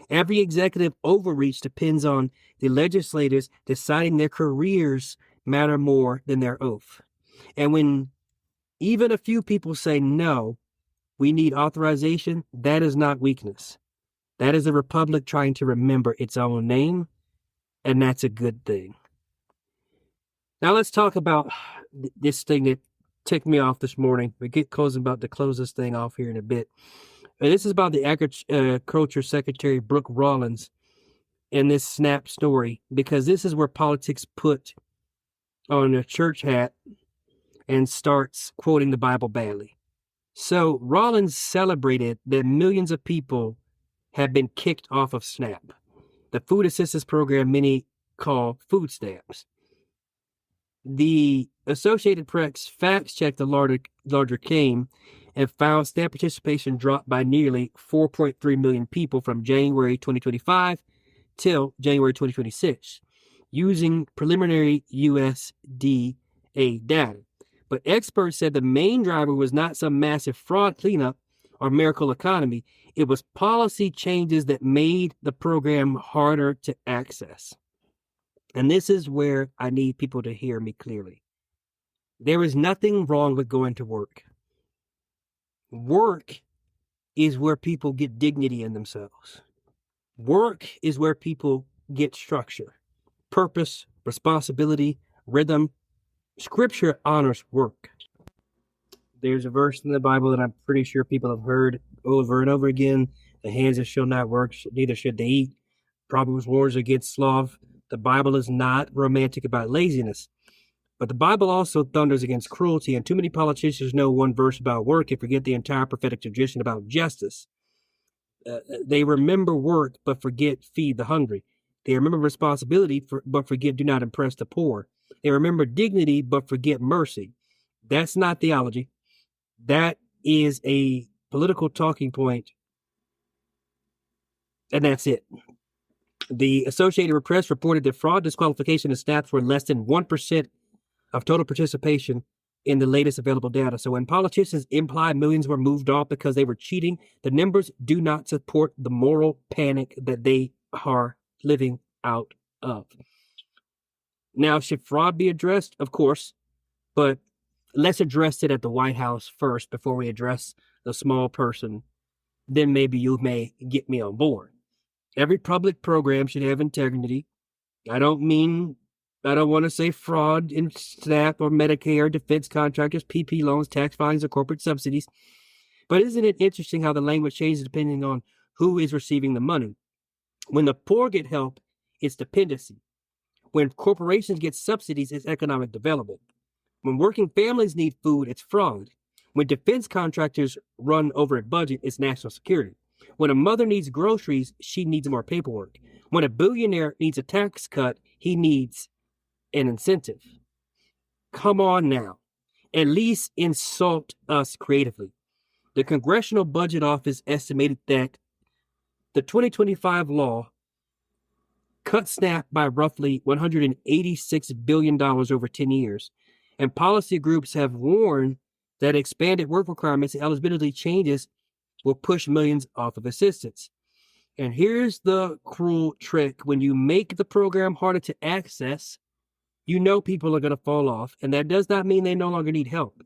Every executive overreach depends on the legislators deciding their careers matter more than their oath. And when even a few people say no, we need authorization, that is not weakness. That is the republic trying to remember its own name, and that's a good thing. Now let's talk about this thing that ticked me off this morning. We get about to close this thing off here in a bit. And this is about the Agriculture Secretary Brooke Rollins in this Snap story, because this is where politics put on a church hat and starts quoting the Bible badly. So Rollins celebrated that millions of people have been kicked off of SNAP, the food assistance program many call food stamps. The Associated Press fact-checked the larger claim and found SNAP participation dropped by nearly 4.3 million people from January 2025 till January 2026, using preliminary USDA data. But experts said the main driver was not some massive fraud cleanup or miracle economy. It was policy changes that made the program harder to access. And this is where I need people to hear me clearly. There is nothing wrong with going to work. Work is where people get dignity in themselves. Work is where people get structure, purpose, responsibility, rhythm. Scripture honors work. There's a verse in the Bible that I'm pretty sure people have heard over and over again. The hands that shall not work, neither should they eat. Proverbs warns against sloth. The Bible is not romantic about laziness. But the Bible also thunders against cruelty, and too many politicians know one verse about work and forget the entire prophetic tradition about justice. They remember work but forget feed the hungry. They remember responsibility but forget do not impress the poor. They remember dignity but forget mercy. That's not theology. That is a political talking point, and that's it. The Associated Press reported that fraud, disqualification, and snaps were less than 1% of total participation in the latest available data. So when politicians imply millions were moved off because they were cheating, the numbers do not support the moral panic that they are living out of. Now, should fraud be addressed? Of course, but let's address it at the White House first before we address the small person. Then maybe you may get me on board. Every public program should have integrity. I don't want to say fraud in SNAP or Medicare, defense contractors, PP loans, tax filings, or corporate subsidies. But isn't it interesting how the language changes depending on who is receiving the money? When the poor get help, it's dependency. When corporations get subsidies, it's economic development. When working families need food, it's fraud. When defense contractors run over a budget, it's national security. When a mother needs groceries, she needs more paperwork. When a billionaire needs a tax cut, he needs an incentive. Come on now. At least insult us creatively. The Congressional Budget Office estimated that the 2025 law cut SNAP by roughly $186 billion over 10 years. And policy groups have warned that expanded work requirements and eligibility changes will push millions off of assistance. And here's the cruel trick. When you make the program harder to access, you know people are going to fall off. And that does not mean they no longer need help.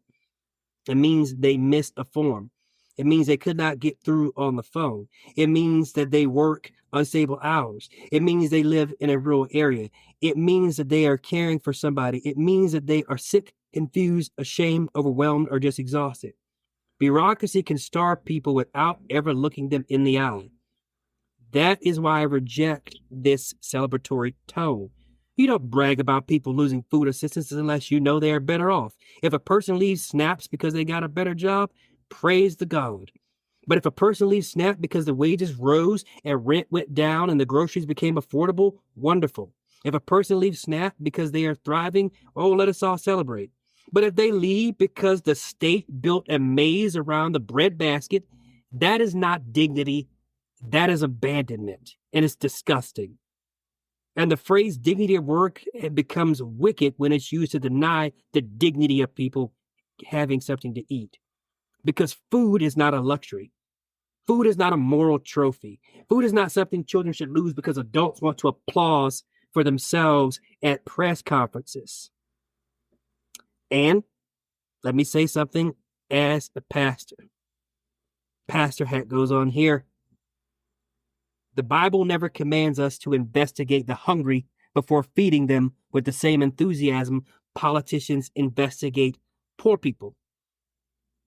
It means they missed a form. It means they could not get through on the phone. It means that they work unstable hours. It means they live in a rural area. It means that they are caring for somebody. It means that they are sick, confused, ashamed, overwhelmed, or just exhausted. Bureaucracy can starve people without ever looking them in the eye. That is why I reject this celebratory tone. You don't brag about people losing food assistance unless you know they are better off. If a person leaves SNAPs because they got a better job, praise the God. But if a person leaves SNAP because the wages rose and rent went down and the groceries became affordable, wonderful. If a person leaves SNAP because they are thriving, oh, let us all celebrate. But if they leave because the state built a maze around the breadbasket, that is not dignity. That is abandonment. And it's disgusting. And the phrase dignity at work becomes wicked when it's used to deny the dignity of people having something to eat. Because food is not a luxury. Food is not a moral trophy. Food is not something children should lose because adults want to applaud for themselves at press conferences. And let me say something as a pastor. Pastor hat goes on here. The Bible never commands us to investigate the hungry before feeding them with the same enthusiasm politicians investigate poor people.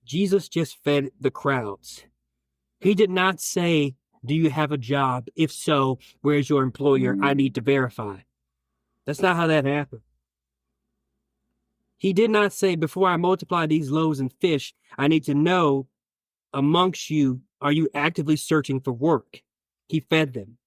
Jesus just fed the crowds. He did not say, do you have a job? If so, where's your employer? I need to verify. That's not how that happened. He did not say, before I multiply these loaves and fish, I need to know amongst you, are you actively searching for work? He fed them.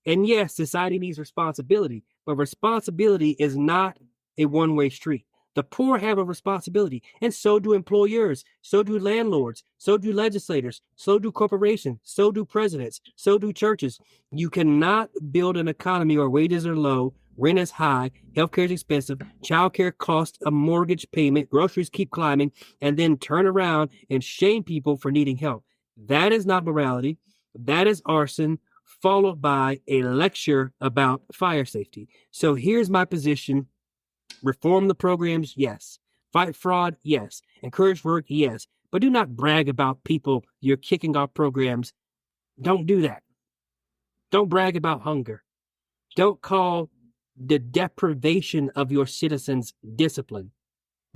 And yes, society needs responsibility, but responsibility is not a one-way street. The poor have a responsibility, and so do employers, so do landlords, so do legislators, so do corporations, so do presidents, so do churches. You cannot build an economy where wages are low, rent is high, healthcare is expensive, childcare costs a mortgage payment, groceries keep climbing, and then turn around and shame people for needing help. That is not morality. That is arson, followed by a lecture about fire safety. So here's my position. Reform the programs, yes. Fight fraud, yes. Encourage work, yes. But do not brag about people you're kicking off programs. Don't do that. Don't brag about hunger. Don't call the deprivation of your citizens discipline.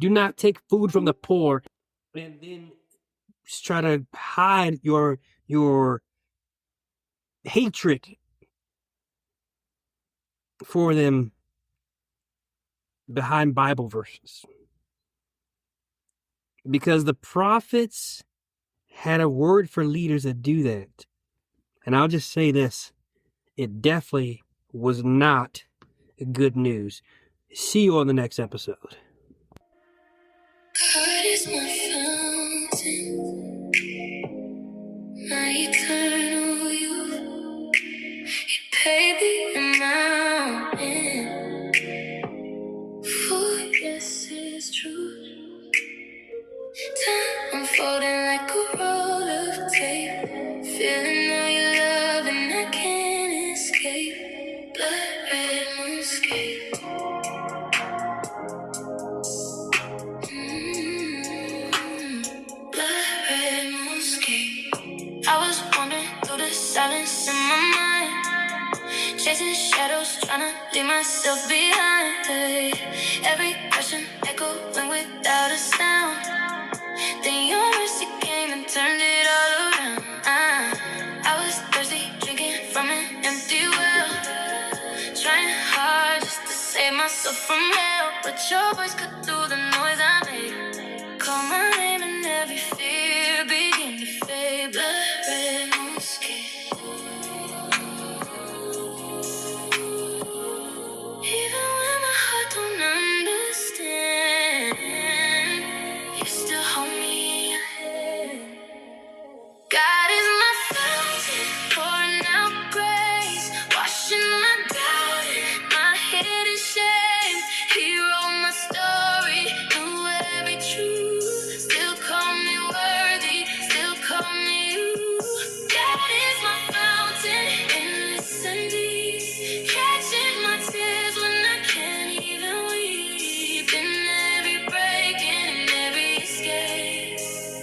Do not take food from the poor and then try to hide your hatred for them behind Bible verses. Because the prophets had a word for leaders that do that. And I'll just say this. It definitely was not good news. See you on the next episode. God is my fountain, my eternal youth. He paid the mountain, for yes is true. Time unfolding like a roll of tape, feeling all your love and I can't escape. Blood red moonscape. Blood red moonscape. I was wandering through the silence in my mind, chasing shadows, trying to leave myself behind. Every question echoing without a sound. Then your mercy came and turned it all around. I was thirsty, drinking from an empty well, trying hard just to save myself from hell. But your voice cut through the noise I made. Call my name and every fear began to fade. Blood red moonscape. Even when my heart don't understand, you still hold me in your hand. God is my fountain, pouring out grace, washing my doubt and my hidden shame. He wrote my story, knew every truth, still call me worthy, still call me you. God is my fountain, endless and deep, catching my tears when I can't even weep. In every break and in every escape,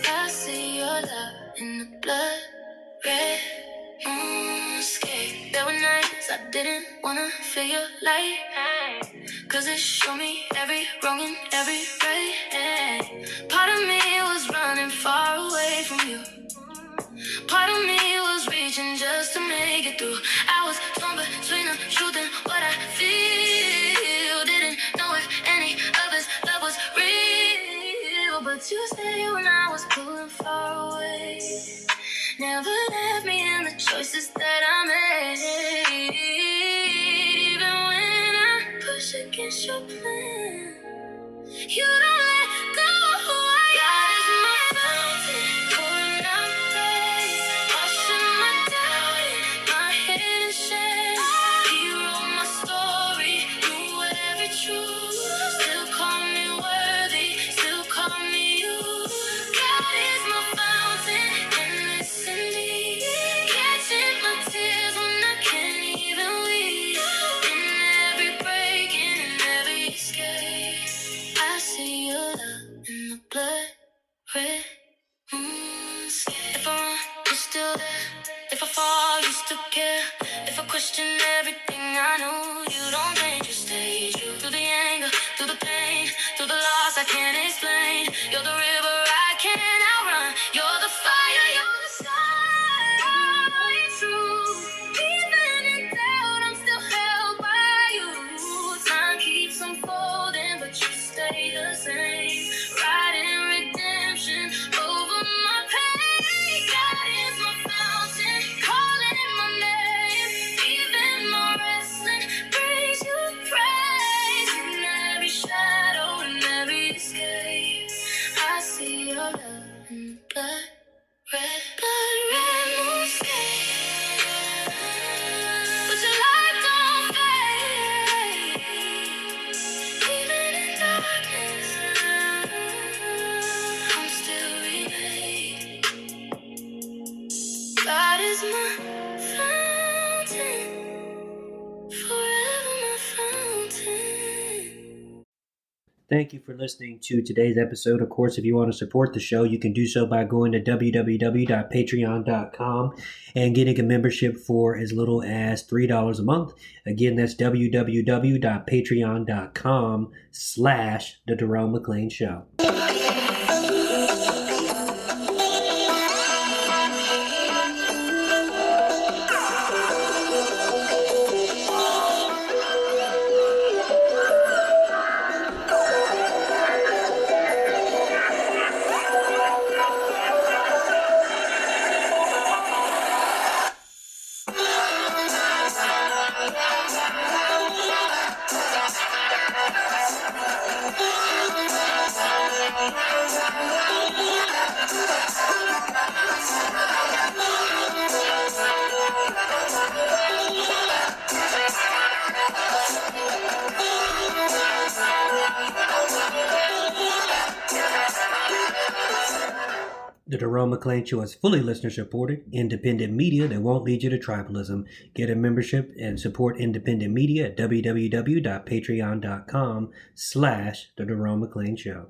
I see your love in the blood red moonscape. There were nights I didn't wanna feel your light, cause it showed me every wrong and every right. Part of me was running far away from you, part of me was reaching just to make it through. I was torn between the truth and what I feel. Didn't know if any of this love was real, but you stayed when I was pulling far away. Never left me in the choices that I made. Even when I push against your plan, you don't let go of who I am. God is my fountain, pouring out grace, washing my doubt and my hidden shame. He wrote my story, knew every truth, still call me worthy, still call me you. God is my fountain, endless and deep, catching my tears when I can't even weep. In every break and in every escape, I see your love in the blood red moonscape. If I run, you're still there. If I fall, you still care. If I question everything I know, you don't change. You stay true through the anger, through the pain, through the loss I can't explain. You're the river I can't outrun. You're the fire, you're the sky. It's true. Even in doubt, I'm still held by you. Time keeps unfolding, but you stay the same. Writing redemption over my pain. God is my fountain, calling my name. Even more wrestling brings you praise. In every shadow and every escape, I see your love in the blood red moonscape. But your light don't fade. Even in darkness, I'm still remade. God is my fountain, forever my fountain. Thank you for listening to today's episode. Of course, if you want to support the show, you can do so by going to www.patreon.com and getting a membership for as little as $3 a month. Again, that's www.patreon.com/The Jerome McClain Show. The Jerome McClain Show is fully listener-supported, independent media that won't lead you to tribalism. Get a membership and support independent media at www.patreon.com/The Jerome McClain Show.